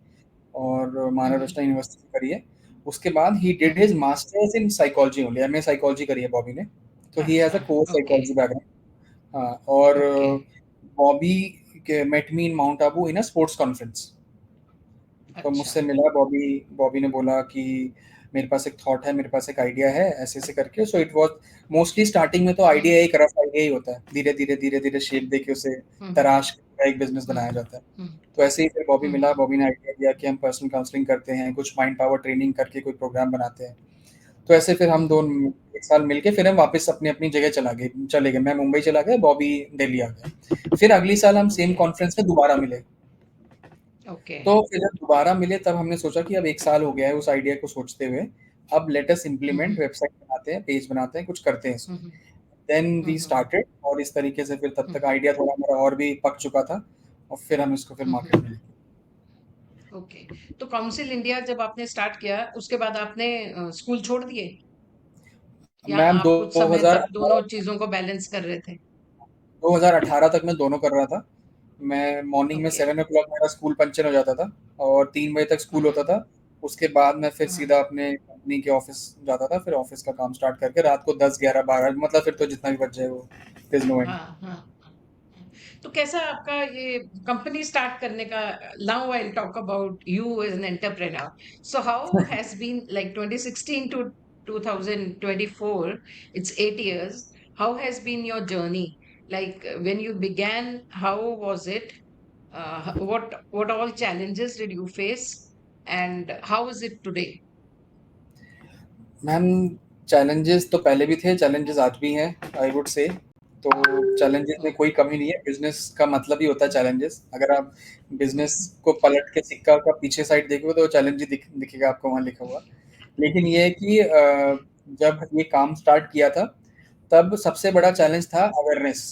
और
हम्म
महाराष्ट्र यूनिवर्सिटी से करी है। उसके बाद he did his
hmm.
Masters in psychology only, MA psychology करी है बॉबी ने। तो ही हैज
अच्छा।
A core
okay
psychology background. हाँ, और
ओके।
बॉबी के met me in Mount Abu in a sports conference. तो
अच्छा।
मुझसे मिला बॉबी, बॉबी ने बोला कि मेरे पास एक थॉट है, मेरे पास एक आइडिया है, ऐसे ऐसे करके। So it was mostly starting में तो
हम्म
आइडिया, एक रफ आइडिया ही होता है, धीरे धीरे धीरे धीरे शेप देके उसे
हम्म
तराश के एक बिजनेस बनाया
हम्म
जाता है।
हम्म
तो ऐसे ही फिर बॉबी मिला,
हम्म
बॉबी ने आइडिया दिया कि हम पर्सनल काउंसलिंग करते हैं, कुछ माइंड पावर ट्रेनिंग करके कोई प्रोग्राम बनाते हैं। तो ऐसे फिर हम
हम्म।
दोनों एक साल मिलके फिर हम वापस अपनी अपनी जगह चले गए। मैं मुंबई चला गया, बॉबी दिल्ली आ गया। फिर अगली साल हम सेम
ओके
कॉन्फ्रेंस में दोबारा मिले।
ओके।
तो फिर जब दोबारा मिले तब हमने सोचा कि अब एक साल हो गया है उस आइडिया को सोचते हुए, अब लेट अस इम्प्लीमेंट,
हम्म
वेबसाइट बनाते हैं, पेज बनाते हैं, कुछ करते हैं इसमें।
हम्म
देन वी
हम्म
स्टार्टेड, और इस तरीके से फिर तब
हम्म
तक आइडिया थोड़ा मेरा और भी पक चुका था, और फिर हम इसको फिर
हम्म।
मार्केट में लेके।
ओके, तो काउंसिल इंडिया जब आपने स्टार्ट किया उसके बाद आपने स्कूल छोड़ दिए, या
मैम
आप कुछ समय तक
2018,
दोनों चीजों को बैलेंस कर रहे थे?
2018 तक मैं दोनों कर रहा था। मैं मॉर्निंग में
ओके।
7 o'clock मेरा स्कूल पंचर हो जाता था, और 3 बजे तक स्कूल होता
हाँ
था। उसके बाद मैं फिर
हाँ
सीधा अपने कंपनी के ऑफिस जाता था, फिर ऑफिस का काम स्टार्ट करके रात को 10, 11, 12, मतलब फिर तो जितना भी बच जाए वो, there's no end।
हाँ हाँ। तो कैसा आपका ये कंपनी स्टार्ट करने का? Now I will talk about you as an entrepreneur. So how has been like 2016 to 2024, it's 8 years. How has been your journey? Like when you began, how was it? What all challenges did you face, and how is it today?
Ma'am, challenges तो पहले भी थे, चैलेंजेस आज भी हैं, आई वुड से। तो चैलेंजेस में
Hmm.
कोई कमी नहीं है, बिजनेस का मतलब ही होता है चैलेंजेस। अगर आप बिजनेस
Hmm.
को पलट के सिक्का का पीछे साइड देखोगे तो चैलेंज ही दिखेगा आपको वहाँ लिखा हुआ। लेकिन ये है कि जब ये काम स्टार्ट किया था तब सबसे बड़ा
Hmm.
चैलेंज था अवेयरनेस।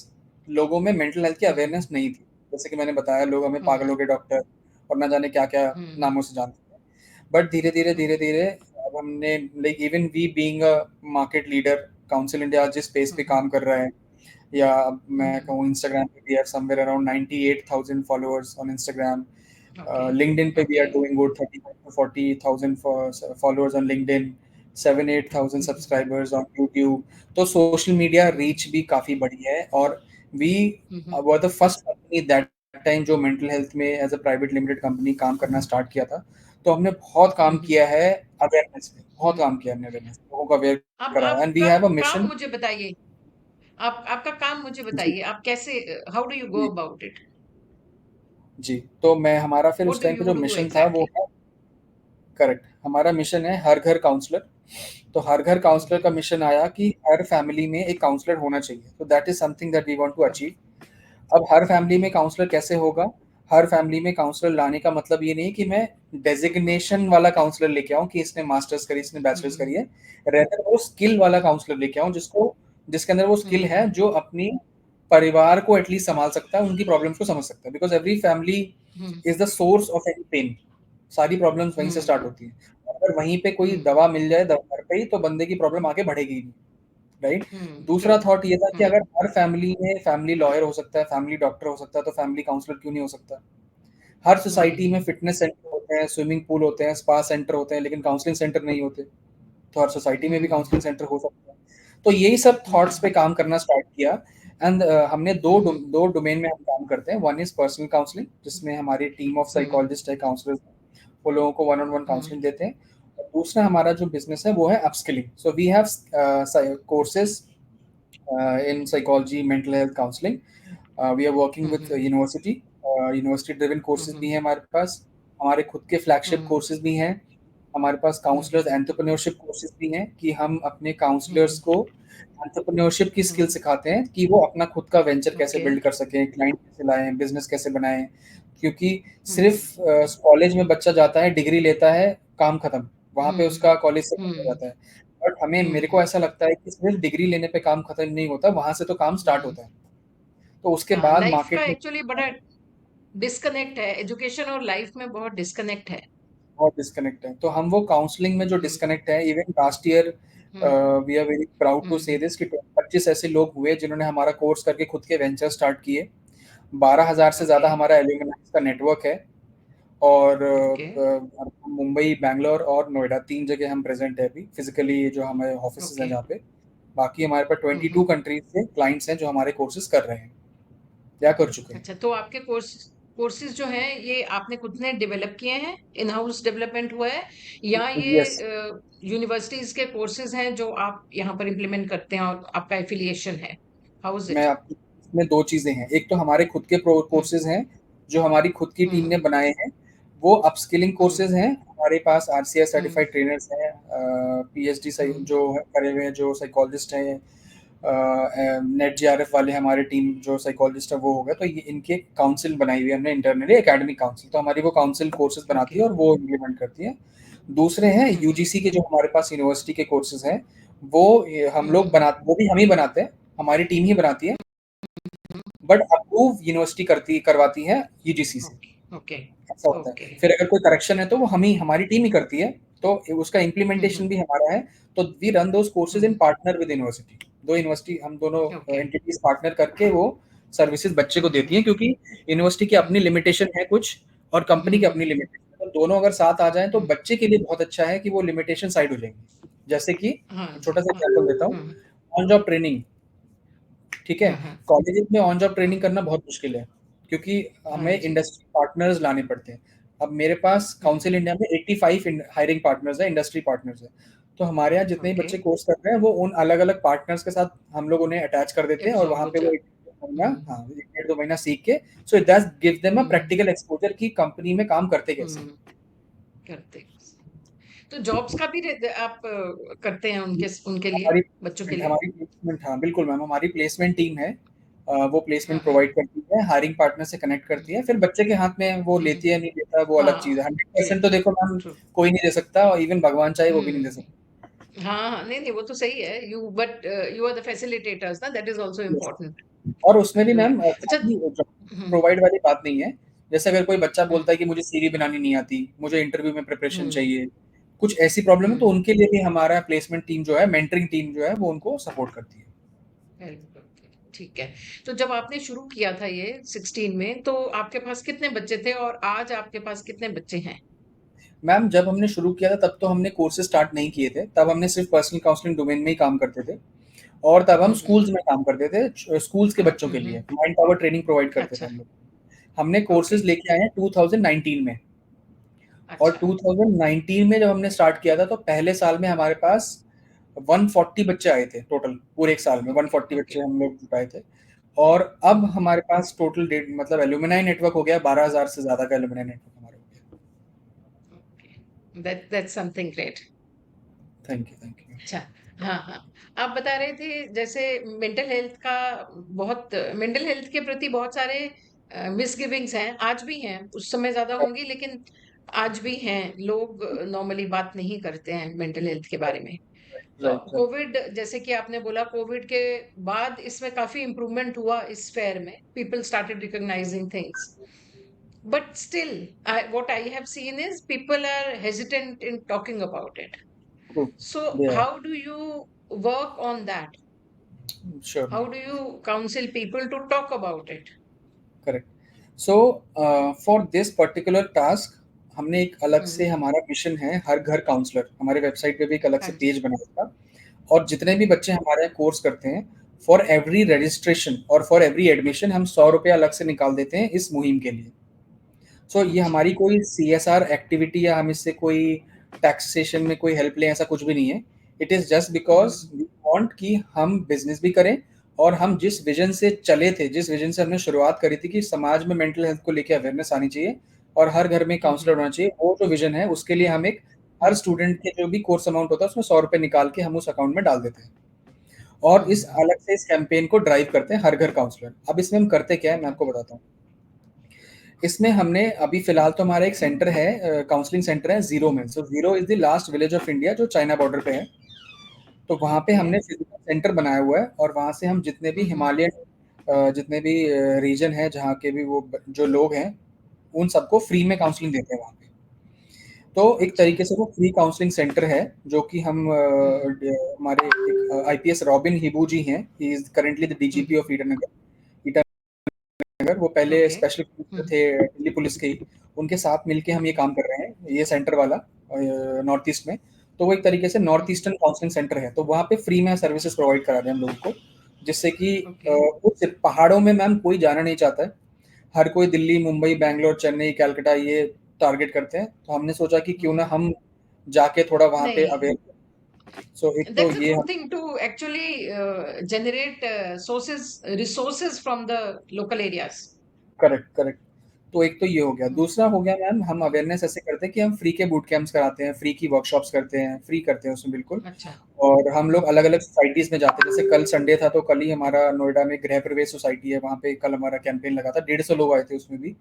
लोगों में मेंटल हेल्थ की
Hmm.
अवेयरनेस नहीं थी। जैसे कि मैंने बताया, लोग हमें
Hmm.
पागलों के डॉक्टर और ना जाने क्या क्या
Hmm.
नामों से जानते हैं। बट धीरे धीरे धीरे
Hmm.
धीरे अब हमने, like even we being a market leader, council India जिस स्पेस पे
Hmm.
काम कर रहा है, या अब मैं
Hmm.
कहूँ इंस्टाग्राम पे भी है somewhere around 98,000 followers on Instagram.
Okay.
LinkedIn पे भी are
Okay.
Doing good, 30 to 40,000 followers on LinkedIn, 7-8,000
Hmm.
Subscribers on YouTube. तो सोशल मीडिया
Hmm.
रीच भी काफ़ी बड़ी है। और we
Hmm.
Were the first company that time जो मेंटल हेल्थ में as a private limited company काम करना स्टार्ट किया था। तो हमने बहुत काम
Hmm.
किया है अवेयरनेस पे, बहुत
Hmm.
काम किया हमने अवेयरनेस, लोगों को अवेयर
अब
करा, एंड वी
आपका
हैव अ
काम
मिशन।
मुझे बताइए। आप आपका काम मुझे
जी
बताइए, आप कैसे, हाउ डू यू गो
जी
अबाउट इट?
जी। तो मैं, हमारा फिर
व्हाट
उस
डू
टाइम पे
यू
जो
डू
मिशन था वो
एग्जैक्टली?
है, करेक्ट, हमारा मिशन है हर घर काउंसलर। तो हर घर काउंसलर का मिशन आया कि हर फैमिली में एक काउंसलर होना चाहिए। तो that is something that we want to achieve. अब हर फैमिली में काउंसलर कैसे होगा? हर फैमिली में काउंसलर लाने का मतलब ये नहीं कि मैं डेजिग्नेशन वाला काउंसलर लेके आऊं कि इसने मास्टर्स करी, इसने बैचलर्स करी है। रेदर वो स्किल वाला काउंसलर लेके आऊं जिसको, जिसके अंदर वो स्किल है, जो अपनी परिवार को एटलीस्ट संभाल सकता है, उनकी प्रॉब्लम्स को समझ सकता है। Because every family is the source of any pain. सारी प्रॉब्लम्स वहीं से स्टार्ट होती हैं। अगर वहीं पे कोई दवा मिल जाए दवा घर पे ही, तो बंदे की प्रॉब्लम आगे बढ़ेगी ही नहीं, राइट?
ट्रू।
दूसरा थॉट ये था कि अगर हर फैमिली में फैमिली लॉयर हो सकता है, फैमिली डॉक्टर हो सकता है, तो फैमिली काउंसलर क्यों नहीं हो सकता? हर सोसाइटी में फिटनेस सेंटर होते हैं, स्विमिंग पूल होते हैं, स्पा सेंटर होते हैं, लेकिन काउंसलिंग सेंटर नहीं होते। तो हर सोसाइटी में भी काउंसलिंग सेंटर हो सकता है। तो यही सब थॉट्स पे काम करना स्टार्ट किया। एंड हमने दो डोमेन में हम काम करते हैं। वन इज पर्सनल काउंसलिंग, जिसमें हमारी टीम ऑफ साइकोलॉजिस्ट है, काउंसलर्स, वो लोगों को वन ऑन वन काउंसलिंग देते हैं। और दूसरा हमारा जो बिजनेस है वो है upskilling. So we have courses in psychology, mental health counseling. We are working with university, university driven courses भी हैं हमारे पास। हमारे खुद के फ्लैगशिप कोर्सेज भी हैं। हमारे पास काउंसलर्स एंटरप्रेन्योरशिप कोर्सेज भी हैं कि हम अपने काउंसलर्स को एंटरप्रेन्योरशिप की स्किल सिखाते हैं कि वो अपना खुद का वेंचर कैसे
ओके।
बिल्ड कर सकें, क्लाइंट कैसे लाएं, बिजनेस कैसे बनाएं। क्योंकि सिर्फ कॉलेज में बच्चा जाता है, डिग्री लेता है, काम खत्म, वहाँ पे उसका कॉलेज से खत्म हो जाता है। बट हमें, मेरे को ऐसा लगता है कि सिर्फ डिग्री लेने पे काम खत्म नहीं होता, वहाँ से तो काम स्टार्ट होता है। तो उसके
हाँ,
बाद
लाइफ का
मार्केट में
एक्चुअली बड़ा डिस्कनेक्ट है, एजुकेशन और लाइफ में बहुत डिस्कनेक्ट है।
बहुत डिस्कनेक्ट है। तो हम वो काउंसलिंग में जो
हम्म।
डिस्कनेक्ट है, even last year
hmm.
We are very proud to say
hmm.
This कि 25 ऐसे लोग हुए जिन्होंने हमारा कोर्स करके खुद के वेंचर स्टार्ट किए। 12,000 से
ओके।
ज़्यादा हमारा एल्यूमिनाइज का नेटवर्क है। और
ओके।
मुंबई, बैंगलोर और नोएडा, 3 जगह हम प्रेजेंट है अभी फिजिकली, जो हमारे ऑफिस हैं
ओके।
जहाँ पे। बाकी हमारे पास 22 कंट्रीज से क्लाइंट्स हैं जो हमारे कोर्सेज कर रहे हैं या कर चुके हैं।
अच्छा, तो आपके कोर्सेज जो हैं ये आपने खुद ने डेवलप किए हैं, इन हाउस डेवलपमेंट हुआ है, या ये
यस।
यूनिवर्सिटीज के कोर्सेज हैं जो आप यहाँ पर इम्प्लीमेंट करते हैं और आपका एफिलिएशन है? हाउ इज
मैं
इट?
आपकी, इसमें 2 चीज़ें हैं। एक तो हमारे खुद के
हम्म।
कोर्सेज़ हैं, जो हमारी खुद की टीम
हम्म।
ने बनाए हैं। वो अपस्किलिंग
हम्म।
कोर्सेज़ हैं। हमारे पास आरसीआई
हम्म।
सर्टिफाइड ट्रेनर्स हैं, पीएचडी
हम्म।
जो करे हुए हैं, जो साइकोलॉजिस्ट हैं, नेट जेआरएफ वाले हमारे टीम जो साइकोलॉजिस्ट है वो हो गए। तो ये इनके काउंसिल बनाई हुई है हमने इंटरनली, एकेडमिक काउंसिल। तो हमारी वो काउंसिल कोर्सेज़ बनाती
ओके।
है और वो इम्प्लीमेंट करती है। दूसरे हैं
हम्म।
यूजीसी के, जो हमारे पास यूनिवर्सिटी के कोर्सेज़ हैं, वो हम लोग
हम्म।
बना, वो भी हम ही बनाते हैं, हमारी टीम ही बनाती है। बट अप्रूव यूनिवर्सिटी करवाती है यूजीसी से।
ओके। ओके।
ऐसा होता है।
ओके।
फिर अगर कोई करेक्शन है तो वो हमारी टीम ही करती है। तो उसका इम्प्लीमेंटेशन भी हमारा है। तो we run those courses in partner with university. दो यूनिवर्सिटी, हम दोनों
ओके।
एंटिटीज पार्टनर करके वो सर्विसेज बच्चे को देती हैं, क्योंकि यूनिवर्सिटी की अपनी लिमिटेशन है कुछ, और कंपनी की अपनी लिमिटेशन है। तो दोनों अगर साथ आ जाएं तो बच्चे के लिए बहुत अच्छा है कि वो लिमिटेशन साइड हो जाएंगी। जैसे कि
हाँ जी।
छोटा सा एग्जाम्पल देता हूँ,
हम्म।
On job training. ठीक है,
हम्म।
कॉलेजेस में ऑन जॉब ट्रेनिंग
हम्म।
करना बहुत मुश्किल है, क्योंकि
हाँ
हमें
जी।
इंडस्ट्री पार्टनर्स लाने पड़ते हैं। अब मेरे पास काउंसिल इंडिया में 85 हायरिंग पार्टनर्स है, इंडस्ट्री पार्टनर्स है। तो हमारे यहाँ जितने भी
ओके।
बच्चे कोर्स कर रहे हैं वो उन अलग अलग पार्टनर्स के साथ हम लोग उन्हें अटैच कर देते हैं, और
एब्जॉर्ब
वहाँ
हो
पे वो
जा।
महीना, हाँ 1-1.5-2 महीना सीख के, so it does give them a practical exposure कि कंपनी में काम करते कैसे हैं।
करते। तो जॉब्स का भी आप करते हैं उनके उनके लिए,
हमारी
बच्चों के लिए?
हमारी प्लेसमेंट, हाँ बिल्कुल मैम, हमारी प्लेसमेंट टीम है, वो
हाँ
प्लेसमेंट
हाँ।
प्रोवाइड करती है, हायरिंग पार्टनर से कनेक्ट करती है, फिर बच्चे के हाथ में वो
हम्म,
लेती है नहीं लेता है वो अलग चीज़ है।
हाँ। जी।
100% तो देखो मैम
ट्रू।
कोई नहीं दे सकता, और इवन भगवान चाहे वो भी नहीं दे
हम्म।
सकता।
हाँ हाँ, नहीं नहीं, वो तो सही है। You but you are the facilitators ना, that is also
Yes.
Important.
और उसमें भी
जो है।
मैम
अच्छा।
खाली
हम्म
प्रोवाइड वाली बात नहीं है। जैसे अगर कोई बच्चा
हम्म
बोलता है कि मुझे सीवी बनानी नहीं आती, मुझे इंटरव्यू में प्रिपरेशन
हम्म
चाहिए, कुछ ऐसी प्रॉब्लम है, तो
हम्म,
उनके लिए भी हमारा प्लेसमेंट टीम जो है, मेंटरिंग टीम जो है, वो उनको सपोर्ट करती है।
हेल्प करते हैं। ठीक है। तो जब आपने शुरू किया था ये 16 में, तो आपके पास कितने बच्चे थे और आज आपके पास कितने बच्चे हैं?
मैम जब हमने शुरू किया था तब तो हमने कोर्सेज स्टार्ट नहीं किए थे, तब हमने सिर्फ पर्सनल काउंसलिंग डोमेन में ही काम करते थे, और तब हम
हम्म।
स्कूल्स में काम करते थे, स्कूल्स के बच्चों के लिए
हम्म।
माइंड पावर ट्रेनिंग प्रोवाइड करते थे
अच्छा।
हम लोग। हमने
ओके।
कोर्सेज लेके आए हैं 2019 में, और
अच्छा।
2019 में जब हमने स्टार्ट किया था तो पहले साल में हमारे पास 140 बच्चे आए थे टोटल, पूरे एक साल में
ओके
140
ओके।
बच्चे हम लोग जुटाए थे। और अब
हम्म।
हमारे पास टोटल डेट मतलब एलुमनाई नेटवर्क हो गया, 12,000 से ज्यादा का एलुमनाई नेटवर्क हमारे हो गया।
Okay, that's something great.
Thank you, thank you.
अच्छा। हाँ हाँ। आप बता रहे थे जैसे मेंटल हेल्थ का, बहुत मेंटल हेल्थ के प्रति बहुत सारे मिसगिविंग्स हैं, आज भी हैं, उस समय ज्यादा होंगी, लेकिन आज भी हैं। लोग नॉर्मली बात नहीं करते हैं मेंटल हेल्थ के बारे में। तो
राइट, राइट।
कोविड, जैसे कि आपने बोला, कोविड के बाद इसमें काफी इम्प्रूवमेंट हुआ इस फेयर में, people started recognising things, but still what I have seen is people are hesitant in talking about it.
True.
So
they are.
how do you work on that?
Sure
How
ma'am.
do you counsel people to talk about it?
Correct. So for this particular task हमने एक अलग से,
हम्म।
हमारा मिशन है हर घर काउंसलर, हमारे वेबसाइट पे भी एक अलग
हाँ
से
जी।
पेज बनाया था, और जितने भी बच्चे हमारे कोर्स करते हैं, फॉर एवरी रजिस्ट्रेशन और फॉर एवरी एडमिशन हम 100 रुपये अलग से निकाल देते हैं इस मुहिम के लिए। सो ये
अच्छा।
हमारी कोई CSR एक्टिविटी या हम इससे कोई टैक्सेशन में कोई हेल्प लें, ऐसा कुछ भी नहीं है। It is just because
hmm
we want कि हम बिजनेस भी करें, और हम जिस विजन से चले थे, जिस विजन से हमने शुरुआत करी थी कि समाज में मेंटल हेल्थ को लेकर अवेयरनेस आनी चाहिए और हर घर में काउंसलर
हम्म
होना चाहिए, वो जो विजन है उसके लिए हम एक, हर
हम्म
स्टूडेंट के जो भी कोर्स अमाउंट होता है उसमें 100 रुपये निकाल के हम उस अकाउंट में डाल देते हैं, और इस
हम्म
अलग से इस कैंपेन को ड्राइव करते हैं हर घर काउंसलर। अब इसमें हम करते क्या है मैं आपको बताता हूँ। इसमें हमने अभी फिलहाल तो हमारा एक सेंटर है, काउंसलिंग सेंटर है जीरो में। So zero is the last village of India जो चाइना बॉर्डर पे है। तो वहाँ पे
ओके।
हमने फिजिकल सेंटर बनाया हुआ है, और वहाँ से हम जितने भी
हम्म
हिमालयन, जितने भी रीजन है जहाँ के भी वो जो लोग हैं, उन सबको फ्री में काउंसलिंग देते हैं वहाँ पे। तो एक
अच्छा।
तरीके से वो फ्री काउंसलिंग सेंटर है, जो कि हम
हम्म
हमारे एक IPS रॉबिन हिबू जी हैं, he is currently the DGP of Itanagar. अगर वो पहले
ओके।
स्पेशल पुलिस थे दिल्ली पुलिस के ही, उनके साथ मिलके हम ये काम कर रहे हैं, ये सेंटर वाला नॉर्थ ईस्ट में। तो वो एक तरीके से नॉर्थ ईस्टर्न काउंसलिंग सेंटर है, तो वहाँ पे फ्री में सर्विसेज प्रोवाइड करा रहे हैं हम लोगों को, जिससे कि
ओके।
उस पहाड़ों में मैम कोई जाना नहीं चाहता है। हर कोई दिल्ली, मुंबई, बैंगलोर, चेन्नई, कलकत्ता ये टारगेट करते हैं, तो हमने सोचा कि क्यों ना हम जाके थोड़ा वहाँ पे
नहीं,
अवेयर। सो एक तो
that's a
ये
good thing to actually generate resources from the local areas.
Correct, correct. तो एक तो ये हो गया,
हम्म,
दूसरा हो गया मैम, हम अवेयरनेस ऐसे करते हैं कि हम फ्री के बूट कैंप्स कराते हैं, फ्री की वर्कशॉप्स करते हैं, फ्री करते हैं उसमें बिल्कुल।
अच्छा।
और हम लोग
हम्म,
अलग-अलग सोसाइटीज़ में जाते हैं, जैसे कल संडे था तो कल ही हमारा नोएडा में गृह प्रवेश सोसाइटी है, वहाँ पे कल हमारा कैंपेन लगा था, 150 लोग आए थे उसमें भी।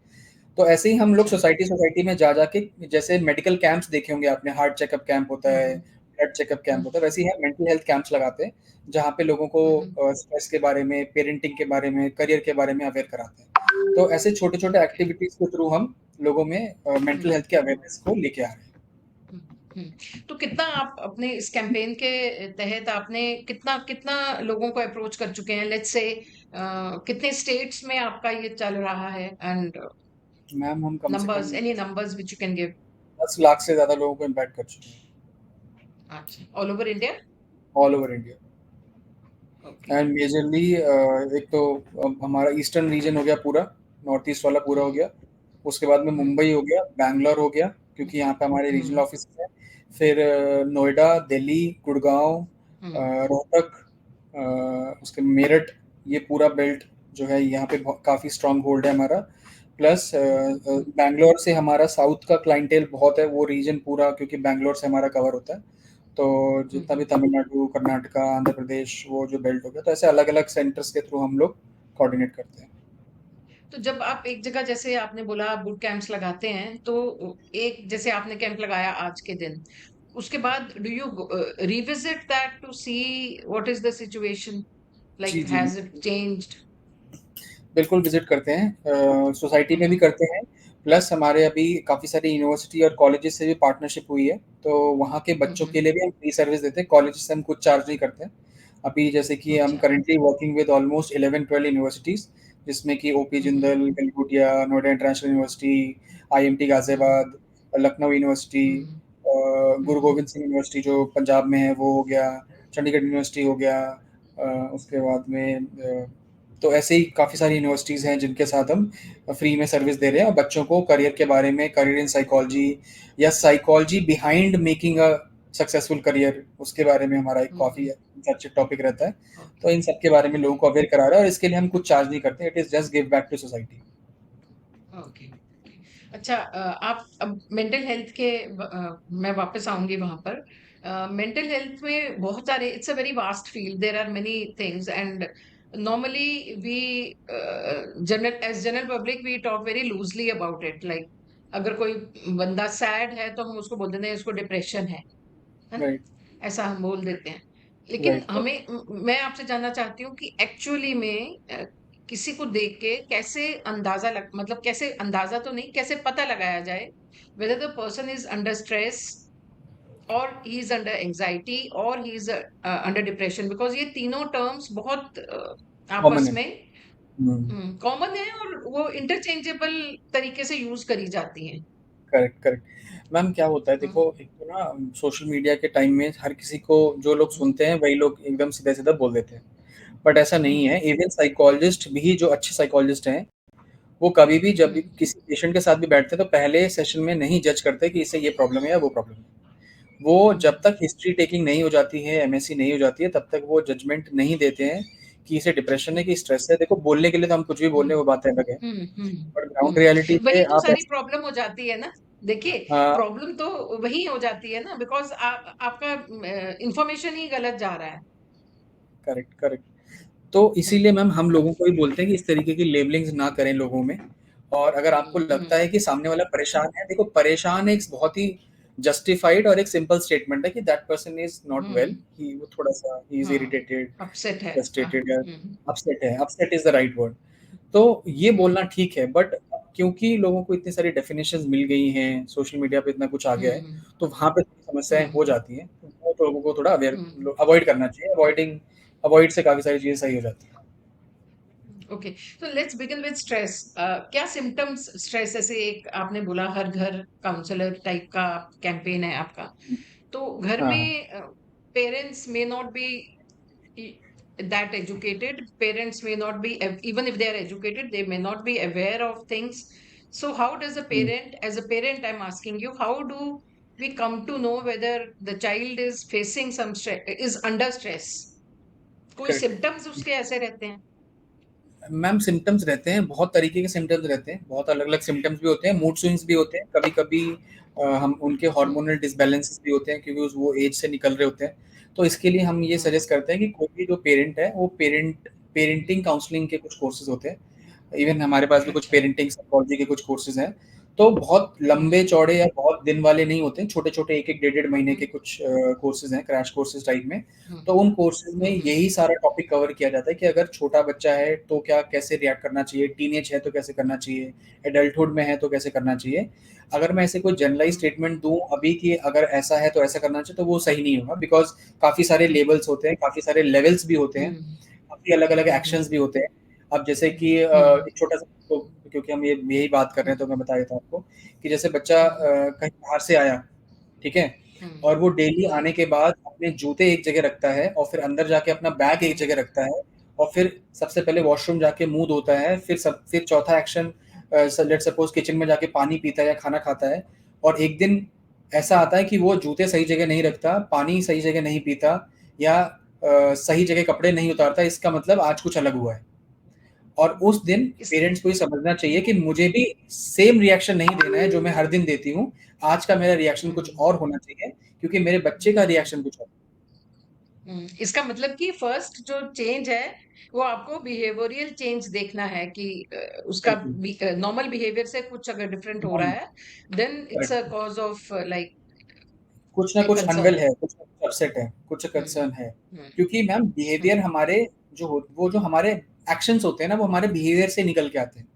तो ऐसे ही हम लोग
अच्छा।
सोसाइटी-सोसाइटी में जा के, जैसे मेडिकल कैंप्स देखे होंगे आपने, हार्ट चेकअप कैंप होता है,
हम्म
ब्लड चेकअप कैंप
हम्म
होता है, वैसे ही हम मेंटल हेल्थ कैंप्स लगाते हैं, जहाँ पे लोगों को
हम्म,
स्ट्रेस के बारे में, पेरेंटिंग के बारे में, करियर के बारे में अवेयर कराते हैं। तो ऐसे छोटे-छोटे
ओके।
एक्टिविटीज़ के थ्रू हम लोगों में मेंटल
हम्म
हेल्थ के अवेयरनेस को लेके आ रहे हैं।
तो कितना आप अपने इस कैंपेन के तहत आपने कितना कितना लोगों को अप्रोच कर चुके हैं, लेट्स से कितने स्टेट्स में आपका ये चल रहा है, एंड
मैम हम कम से कम
numbers, any numbers which you can give?
10 lakh से ज़्यादा लोगों को इम्पैक्ट कर चुके हैं,
अच्छा, all over India?
All over India.
Okay.
And majorly एक तो हमारा ईस्टर्न रीजन हो गया पूरा, नॉर्थ ईस्ट वाला पूरा हो
हम्म
गया। उसके बाद में
हम्म
मुंबई हो गया, बैंगलोर हो गया, क्योंकि यहाँ पे हमारे रीजनल
हम्म
ऑफिस है। फिर नोएडा, दिल्ली, गुड़गांव,
हम्म
रोहतक, उसके मेरठ, ये पूरा बेल्ट, जो है यहाँ पे काफ़ी स्ट्रॉन्ग होल्ड है हमारा। प्लस बैंगलोर से हमारा साउथ का क्लाइंटेल बहुत है, वो रीजन पूरा क्योंकि बैंगलोर से हमारा कवर होता है। तो जितना भी तमिलनाडु, कर्नाटका, आंध्र प्रदेश, वो जो बेल्ट हो गया, तो ऐसे अलग अलग सेंटर्स के थ्रू हम लोग कोऑर्डिनेट करते हैं।
तो जब आप एक जगह, जैसे आपने बोला बूट कैंप्स लगाते हैं, तो एक जैसे आपने कैंप लगाया आज के दिन, उसके बाद do you revisit that to see what is the situation,
जी
लाइक
जी,
हैज इट चेंज्ड?
बिल्कुल विजिट करते हैं, सोसाइटी में भी
हम्म।
करते हैं। प्लस हमारे अभी काफ़ी सारी यूनिवर्सिटी और कॉलेजेस से भी पार्टनरशिप हुई है, तो वहाँ के बच्चों
हम्म।
के लिए भी हम फ्री सर्विस देते हैं। कॉलेज से हम कुछ चार्ज नहीं करते हैं। अभी जैसे कि हम
अच्छा।
Currently working with almost 11-12 universities, जिसमें कि OP
hmm.
Jindal, Galgotia, Noida international university, IMT
hmm.
Ghaziabad, Lucknow university,
hmm.
Guru
hmm.
Govind Singh university जो पंजाब में है वो हो गया, चंडीगढ़ यूनिवर्सिटी हो गया, उसके बाद में तो ऐसे ही काफ़ी सारी यूनिवर्सिटीज़ हैं जिनके साथ हम फ्री में सर्विस दे रहे हैं, और बच्चों को करियर के बारे में, करियर इन साइकोलॉजी या psychology behind making a successful career, उसके बारे में हमारा एक काफ़ी
हम्म।
अच्छा टॉपिक रहता है।
ओके।
तो इन सब के बारे में लोगों
ओके।
को अवेयर करा रहा है, और इसके लिए हम कुछ चार्ज नहीं करते, it is just give back to society.
Okay. अच्छा, आप अब मेंटल हेल्थ के मैं वापस आऊंगी वहां पर। मेंटल हेल्थ में बहुत सारे, it's a very vast field, there are many things, and normally we general as general public we talk very loosely about it, like अगर कोई बंदा सैड है तो हम उसको बोल देते हैं उसको डिप्रेशन है ना,
राइट,
ऐसा हम बोल देते हैं। लेकिन
राइट, राइट।
हमें मैं आपसे जानना चाहती हूँ कि एक्चुअली में किसी को देख के कैसे अंदाजा लग, मतलब कैसे अंदाजा तो नहीं, कैसे पता लगाया जाए whether the person is under stress or he is under anxiety or he is under depression, because ये तीनों टर्म्स बहुत
कॉमन
आपस
है।
में
हुँ।
कॉमन है और वो इंटरचेंजेबल तरीके से यूज करी जाती हैं।
Correct, correct. मैम क्या होता है
हम्म।
देखो, एक तो ना सोशल मीडिया के टाइम में हर किसी को, जो लोग सुनते हैं वही लोग एकदम सीधा-सीधा बोल देते हैं। बट ऐसा नहीं
हम्म।
है, इवन साइकोलॉजिस्ट भी, जो अच्छे साइकोलॉजिस्ट हैं, वो कभी भी जब भी
हम्म।
किसी पेशेंट के साथ भी बैठते हैं तो पहले सेशन में नहीं जज करते कि इसे ये प्रॉब्लम है या वो प्रॉब्लम है। वो
हम्म।
जब तक हिस्ट्री टेकिंग नहीं हो जाती है, एमएससी नहीं हो जाती है, तब तक वो जजमेंट नहीं देते हैं कि इसे डिप्रेशन है कि स्ट्रेस है। देखो, बोलने के लिए तो हम कुछ भी बोल रहे हैं, वो बात अलग है। बट ग्राउंड रियलिटी
वही
पे
तो
आप
सारी
ऐसे,
प्रॉब्लम हो जाती है ना। देखिए,
हाँ,
प्रॉब्लम तो वही हो जाती है ना, बिकॉज आपका इंफॉर्मेशन ही गलत जा रहा है।
Correct, correct. तो
हम्म।
इसीलिए मैम हम लोगों को भी बोलते हैं कि इस तरीके की लेबलिंग्स ना करें लोगों में। और अगर आपको लगता
हम्म।
है कि सामने वाला परेशान है, देखो परेशान एक बहुत ही जस्टिफाइड और एक सिंपल स्टेटमेंट है कि that person is not well,
hmm.
He वो थोड़ा सा ही इज
हाँ,
इरिटेटेड,
अपसेट है। हाँ।
फ्रस्ट्रेटेड या
हम्म।
अपसेट है। Upset is the right word. तो ये
हम्म।
बोलना ठीक है, बट क्योंकि लोगों को इतनी सारी डेफिनेशंस मिल गई हैं, सोशल मीडिया पे इतना कुछ आ गया है,
हम्म।
तो वहाँ पे थोड़ी समस्याएं हो
हम्म।
जाती हैं। तो वो तो लोगों को थोड़ा
हम्म।
अवेयर अवॉइड करना चाहिए। अवॉइड से काफी सारी चीजें सही हो जाती हैं।
ओके, तो लेट्स बिगिन विद स्ट्रेस। क्या सिम्टम्स स्ट्रेस, ऐसे एक आपने बोला हर घर काउंसलर टाइप का कैंपेन है आपका, तो घर
हाँ, हाँ।
में parents may not be that educated, parents may not be, even if they are educated, they may not be aware of things. So how does a
hmm,
parent, as a parent I'm asking you, how do we come to know whether the child is facing some stress, is under stress? कोई
करेक्ट।
सिम्टम्स उसके ऐसे रहते हैं?
मैम सिम्पटम्स रहते हैं, बहुत तरीके के सिम्पटम्स रहते हैं, बहुत अलग-अलग सिम्पटम्स भी होते हैं, मूड स्विंग्स भी होते हैं, कभी-कभी हम उनके
हम्म।
हार्मोनल डिसबैलेंसेस भी होते हैं क्योंकि उस वो एज से निकल रहे होते हैं। तो इसके लिए हम ये
हम्म।
सजेस्ट करते हैं कि कोई भी जो पेरेंट है, वो पेरेंटिंग काउंसलिंग के कुछ कोर्सेज़ होते हैं। इवन हमारे पास भी कुछ
अच्छा।
पेरेंटिंग साइकोलॉजी के कुछ कोर्सेज़ हैं। तो बहुत
हम्म।
लंबे-चौड़े या बहुत दिन वाले नहीं होते हैं, छोटे-छोटे 1-1 डेढ़-डेढ़ महीने के
हम्म।
कुछ कोर्सेज़ हैं, क्रैश कोर्सेज़ टाइप में।
हम्म।
तो उन कोर्सेज़ में
हम्म।
यही सारा टॉपिक कवर किया जाता है कि अगर छोटा बच्चा है तो क्या कैसे रिएक्ट करना चाहिए, टीनेज है तो कैसे करना चाहिए, एडल्टहुड में है तो कैसे करना चाहिए। अगर मैं ऐसे कोई जनरलाइज़
हम्म।
स्टेटमेंट दूँ अभी कि अगर ऐसा है तो ऐसा करना चाहिए, तो वो सही नहीं होगा, बिकॉज़ काफ़ी सारे लेवल्स होते हैं, काफ़ी सारे लेवल्स भी होते हैं,
हम्म।
काफ़ी अलग-अलग
हम्म।
एक्शंस भी होते हैं। अब जैसे कि
हम्म।
एक छोटा-सा, तो क्योंकि हम ये यही बात कर रहे हैं तो मैं बता देता हूँ आपको कि जैसे बच्चा
हम्म।
कहीं बाहर से आया, ठीक है?
हम्म।
और वो डेली
हम्म।
आने के बाद अपने जूते एक जगह रखता है और फिर अंदर जाके अपना बैग एक
हम्म।
जगह रखता है और फिर सबसे पहले वॉशरूम जाके मुँह धोता है, फिर चौथा एक्शन लेट्स सपोज़ किचन में जाके पानी पीता है या खाना खाता है, और एक दिन ऐसा आता है कि वो जूते सही जगह नहीं रखता, पानी सही जगह नहीं पीता या सही जगह कपड़े नहीं उतारता, इसका मतलब आज कुछ अलग हुआ है। और उस दिन
इस
पेरेंट्स को ये समझना चाहिए कि मुझे भी सेम रिएक्शन नहीं देना है जो मैं हर दिन देती हूँ। आज का मेरा रिएक्शन कुछ और होना चाहिए क्योंकि मेरे बच्चे का रिएक्शन कुछ और।
इसका मतलब कि फर्स्ट जो चेंज है वो आपको बिहेवियरल चेंज देखना है कि उसका
बिल्कुल,
नॉर्मल बिहेवियर से कुछ अगर डिफरेंट हो रहा
नॉर्मल,
है, then it's a
correct.
Cause of like
कुछ ना
ए
कुछ
कंसर्न।
अनवेल है, कुछ ना कुछ अपसेट है, कुछ
हम्म
कंसर्न है।
हम्म
क्योंकि मैम
हम्म
बिहेवियर हमारे वो जो हमारे एक्शंस होते हैं ना, वो हमारे बिहेवियर से निकल के आते हैं,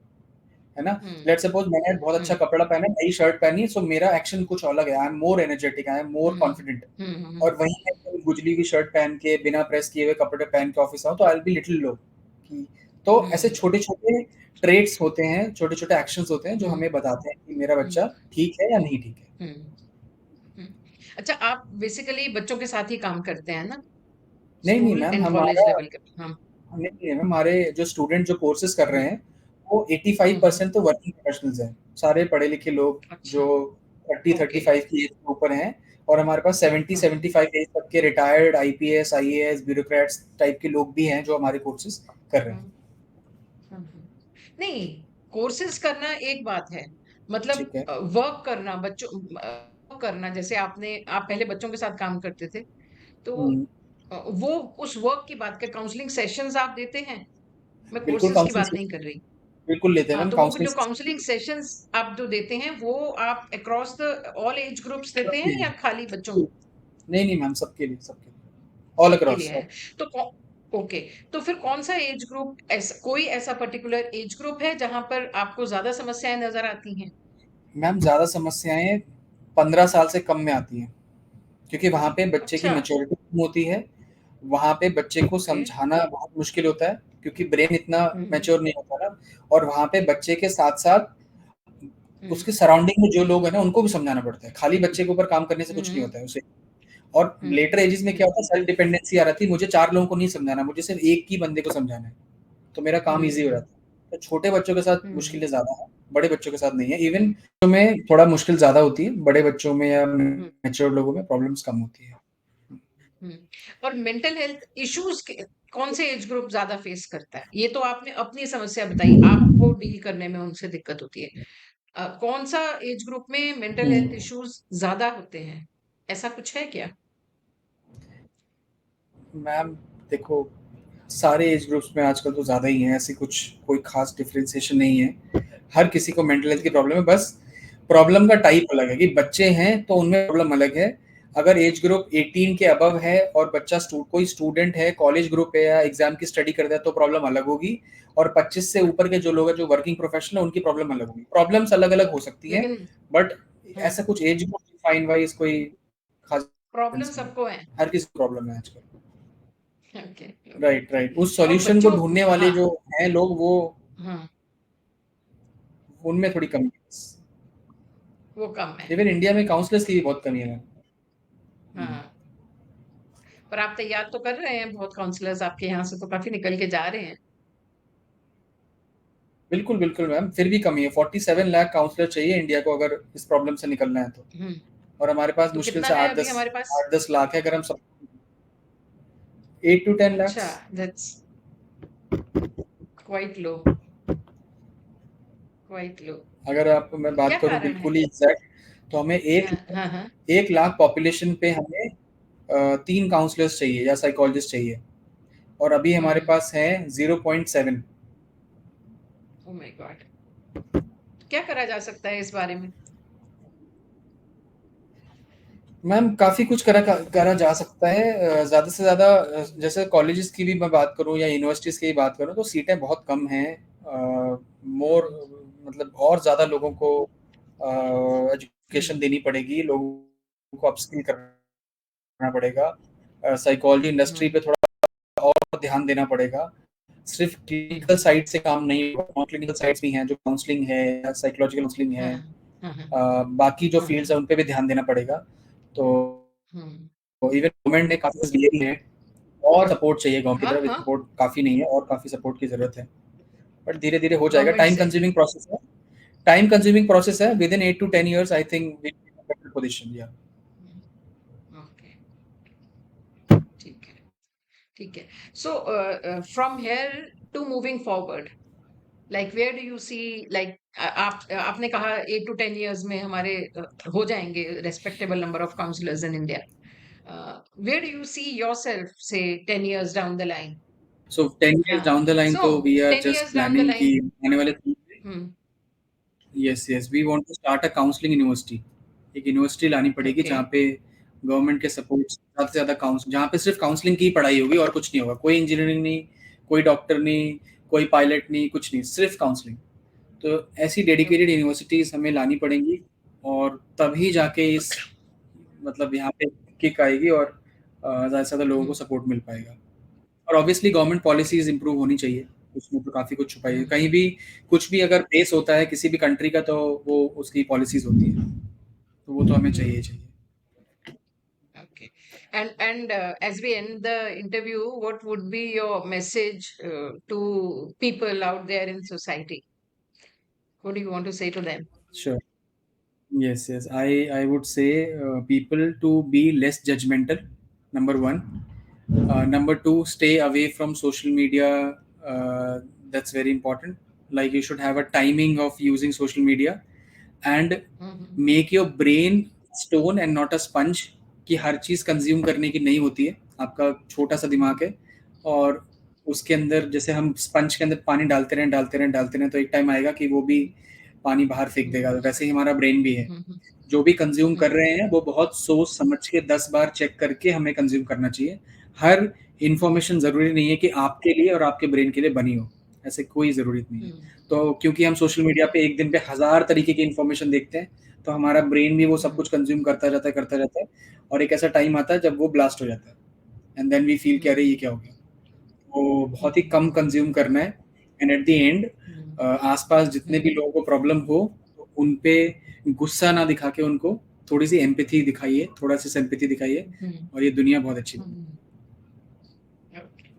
है ना?
हम्म
लेट्स सपोज़ मैंने बहुत अच्छा
हम्म
कपड़ा पहना है, नई शर्ट पहनी है, सो मेरा एक्शन कुछ अलग है। I am more energetic, I am more
hmm
confident.
Hmm hmm
और वहीं मैं कोई गुजली हुई शर्ट पहन के, बिना प्रेस किए हुए कपड़े पहन के ऑफिस आऊँ, तो आई विल बी लिटिल लो कि तो ऐसे
हम्म
छोटे-छोटे ट्रेट्स होते हैं, छोटे-छोटे एक्शंस होते हैं, जो
हम्म
हमें बताते हैं कि मेरा
हम्म
बच्चा ठीक है या नहीं ठीक है।
हम्म हम्म। अच्छा, आप बेसिकली बच्चों के साथ ही काम करते हैं ना?
नहीं, नहीं
स्कूल
मैम,
एंड कॉलेज
हमारा
लेवल के? हाँ।
नहीं, नहीं मैम, हमारे जो स्टूडेंट जो कोर्सेज़ कर रहे
हम्म
हैं, वो 85%
हम्म।
तो वर्किंग प्रोफेशनल्स हैं। सारे पढ़े-लिखे लोग जो
अच्छा। ओके।
30-35 की एज के ऊपर हैं और हमारे पास
हाँ
70-75 एज तक के retired IPS, IAS, bureaucrats type के लोग भी हैं, जो हमारे कोर्सेज़ कर रहे हैं।
हाँ हाँ। नहीं, कोर्सेज करना एक बात है, मतलब
ठीक है।
वर्क करना बच्चों work करना, जैसे आप पहले बच्चों के साथ काम करते थे, तो
हुँ,
वो उस वर्क की बात कर, काउंसलिंग सेशंस आप देते हैं? मैं
बिल्कुल
कोर्सेज की
काउंसलिंग
बात नहीं कर रही।
बिल्कुल लेते हैं
हाँ,
मैम,
तो वो
काउंसलिंग
जो काउंसलिंग सेशंस आप जो देते हैं, वो आप across the all age groups देते
सबके
हैं या
लिए।
खाली बच्चों
नहीं, नहीं मैम, सबके लिए, ऑल
के
अक्रॉस
लिए है? तो ओके, तो फिर कौन सा एज ग्रुप, ऐसा कोई ऐसा पर्टिकुलर एज ग्रुप है जहां पर आपको ज्यादा समस्याएं नजर आती हैं?
मैम ज़्यादा समस्याएँ 15 साल से कम में आती हैं, क्योंकि वहाँ पे बच्चे की
अच्छा।
मैच्योरिटी कम होती है, वहाँ पे बच्चे को
ओके।
समझाना बहुत मुश्किल होता है, क्योंकि ब्रेन इतना
हम्म
मैच्योर नहीं होता ना। और वहाँ पे बच्चे के साथ-साथ
हम्म
उसके सराउंडिंग में जो लोग हैं ना, उनको भी समझाना पड़ता है। खाली बच्चे के ऊपर काम करने से कुछ नहीं
हम्म
होता है उसे। और
हम्म
लेटर एजेस में क्या
हम्म
होता है, सेल्फ डिपेंडेंसी आ जाती है, मुझे 4 लोगों को नहीं समझाना, मुझे सिर्फ़ एक ही बंदे को समझाना है, तो मेरा काम ईज़ी हो
हम्म
जाता है। तो छोटे बच्चों के साथ
हम्म
मुश्किलें ज़्यादा हैं, बड़े बच्चों के साथ नहीं है। इवन
हम्म
बच्चों में थोड़ा मुश्किल ज़्यादा होती है, बड़े बच्चों में या
हम्म
मैच्योर लोगों में प्रॉब्लम्स कम होती है।
हम्म। और मेंटल हेल्थ इश्यूज कौन से एज ग्रुप ज्यादा फेस करता है? ये तो आपने अपनी समस्या बताई, आपको डील करने में उनसे दिक्कत होती है। कौन सा एज ग्रुप में मेंटल हेल्थ
हुँ।
इश्यूज ज्यादा होते हैं? ऐसा कुछ है क्या?
मैम देखो, सारे एज ग्रुप्स में आजकल तो ज़्यादा ही हैं, ऐसी कुछ कोई ख़ास डिफरेंशिएशन नहीं है। हर किसी को मेंटल हेल्थ की
हम्म
प्रॉब्लम है, बस प्रॉब्लम का टाइप अलग है कि बच्चे हैं तो उनमें प्रॉब्लम अलग है। अगर एज ग्रुप 18 के अबव है और बच्चा कोई स्टूडेंट है, कॉलेज ग्रुप है या एग्ज़ाम की स्टडी करता है, तो प्रॉब्लम अलग होगी। और 25 से ऊपर के जो लोग हैं, जो वर्किंग प्रोफेशनल है, उनकी प्रॉब्लम अलग होगी। प्रॉब्लम्स अलग-अलग हो सकती हैं,
लेकिन
बट
हाँ,
ऐसा कुछ एज ग्रुप डिफाइन वाइज़ कोई ख़ास
प्रॉब्लम
डिफरेंस नहीं है।
सबको है।
हर किसी को प्रॉब्लम है आजकल।
Okay okay
right,
okay.
Right. उस
और
सॉल्यूशन को
बच्चों,
ढूँढने वाले
हाँ
जो हैं लोग, वो
हाँ,
उनमें थोड़ी कमी है।
वो कम है।
इवन इंडिया में काउंसलर्स की भी बहुत कमी है मैम। हुँ।
हाँ, पर आप तैयार तो कर रहे हैं, बहुत काउंसलर्स आपके यहाँ से तो काफी निकल के जा रहे हैं।
बिल्कुल, बिल्कुल मैम, फिर भी कमी है। 47 लाख काउंसलर चाहिए इंडिया को अगर इस प्रॉब्लम से निकलना है तो।
हम्म।
और हमारे पास
तो
मुश्किल
कितना
से
है अभी
8-10
हमारे पास?
8-10 लाख है, अगर हम सब 8 टू 10
अच्छा,
lakhs.
That's quite low, quite low.
अगर आपको मैं बात
क्या
करूँ
कारण है?
बिल्कुल ही एग्ज़ैक्ट, तो हमें
हाँ हाँ हाँ।
1 लाख पॉपुलेशन पे हमें 3 काउंसलर्स चाहिए या साइकोलॉजिस्ट चाहिए, और अभी हमारे
हम्म।
पास हैं 0.7।
Oh my God. क्या करा जा सकता है इस बारे में?
मैम काफ़ी कुछ करा जा सकता है। ज़्यादा से ज़्यादा जैसे कॉलेजेस की भी मैं बात करूँ या यूनिवर्सिटीज़ की बात करूँ, तो सीटें बहुत कम हैं। मोर
हम्म
मतलब और ज़्यादा लोगों को एजुकेशन
हम्म
देनी पड़ेगी, लोगों को अपस्किल करना पड़ेगा। साइकोलॉजी इंडस्ट्री
हम्म
पे थोड़ा और ध्यान देना पड़ेगा। सिर्फ़ क्लिनिकल
हम्म।
साइड से काम नहीं होगा, नॉन क्लिनिकल साइड्स भी हैं, जो काउंसलिंग है या साइकोलॉजिकल काउंसलिंग
हाँ
है।
हाँ हाँ
बाकी जो
हाँ हाँ।
फ़ील्ड्स हैं, उन पे भी ध्यान देना पड़ेगा। तो
हम्म।
इवन गवर्नमेंट ने काफ़ी कुछ दिए भी हैं, और सपोर्ट चाहिए गाँव की
हाँ
तरफ,
हाँ।
सपोर्ट काफ़ी नहीं है और काफ़ी सपोर्ट की ज़रूरत है। बट धीरे-धीरे हो जाएगा,
गवर्नमेंट से।
टाइम कंज्यूमिंग प्रोसेस है, within 8 to 10 years I think we will be in a better position या
ओके, ठीक है ठीक है। So from here to moving forward, Like where do you see, like आपने कहा 8 to 10 years में हमारे हो जाएंगे respectable number of counselors in India. Where do you see yourself, say 10 years down the line?
So 10 years
हाँ,
down the line,
so
तो we are
10
just
years down the
planning कि
line.
आने वाले time में
हम्म.
Yes yes we want to start a counselling university. एक यूनिवर्सिटी लानी पड़ेगी
Okay.
जहाँ पे गवर्नमेंट के सपोर्ट ज़्यादा से ज़्यादा काउंस जहाँ पे सिर्फ काउंसलिंग की पढ़ाई होगी और कुछ नहीं होगा, कोई इंजीनियरिंग नहीं, कोई डॉक्टर नहीं, कोई पायलट नहीं, कुछ नहीं, सिर्फ काउंसलिंग। तो ऐसी डेडिकेटेड
Okay.
यूनिवर्सिटीज़ हमें लानी पड़ेंगी और तभी जाके इस मतलब यहाँ पे किक आएगी और ज़्यादा से ज़्यादा लोगों को
हम्म.
सपोर्ट मिल पाएगा। और ऑब्वियसली गवर्नमेंट पॉलिसीज़ इम्प्रूव होनी चाहिए, उसमें तो काफ़ी कुछ छुपा है।
हम्म.
कहीं भी कुछ भी अगर बेस होता है किसी भी कंट्री का, तो वो उसकी पॉलिसीज़ होती है। तो वो तो हमें चाहिए ही
हम्म.
चाहिए।
Okay. And as we end the interview, what would be your message to people out there in society? What do you want to say to them?
Sure. Yes, yes. I would say people to be less judgmental, number one. Number two, stay away from social media. That's very important. Like you should have a timing of using social media, and
hmm.
make your brain stone and not a sponge, कि हर चीज़ कंज्यूम करने की नहीं होती है। आपका छोटा सा दिमाग है और उसके अंदर जैसे हम स्पंज के अंदर पानी डालते रहें तो एक टाइम आएगा कि वो भी पानी बाहर फेंक देगा। तो वैसे ही हमारा ब्रेन भी है।
हम्म.
जो भी कंज्यूम कर
हम्म.
रहे हैं वो बहुत सोच समझ के 10 बार चेक करके हमें कंज्यूम करना चाहिए। हर इन्फॉर्मेशन ज़रूरी नहीं है कि आपके लिए और आपके ब्रेन के लिए बनी हो, ऐसे कोई ज़रूरत नहीं है।
हम्म.
तो क्योंकि हम सोशल मीडिया पे एक दिन पे हज़ार तरीके की इन्फॉर्मेशन देखते हैं, तो हमारा ब्रेन भी वो सब कुछ कंज्यूम करता रहता है और एक ऐसा टाइम आता है जब वो ब्लास्ट हो जाता है एंड देन वी फील कि अरे ये क्या हो गया? तो बहुत ही कम कंज्यूम करना है एंड एट द एंड आसपास जितने भी लोगों को प्रॉब्लम हो तो उन पे गुस्सा ना दिखा के उनको थोड़ी सी एम्पैथी दिखाइए, थोड़ा सा सिंपैथी दिखाइए और ये दुनिया बहुत अच्छी बनेगी।
Okay.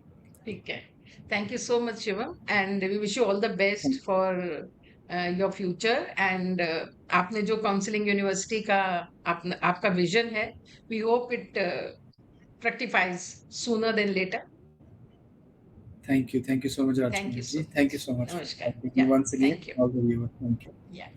ठीक है. Thank you so much, Shivam, and we wish you all the best for your future. And आपने जो काउंसलिंग यूनिवर्सिटी का आपका विजन है, we hope it fructifies sooner than later.
Thank you so much,
Thank you
Rajkumar
so
ji. Thank you
much.
so much
Namaskar.
for
Yeah,
once again
thank you.
all the viewers. Thank you.
Yeah.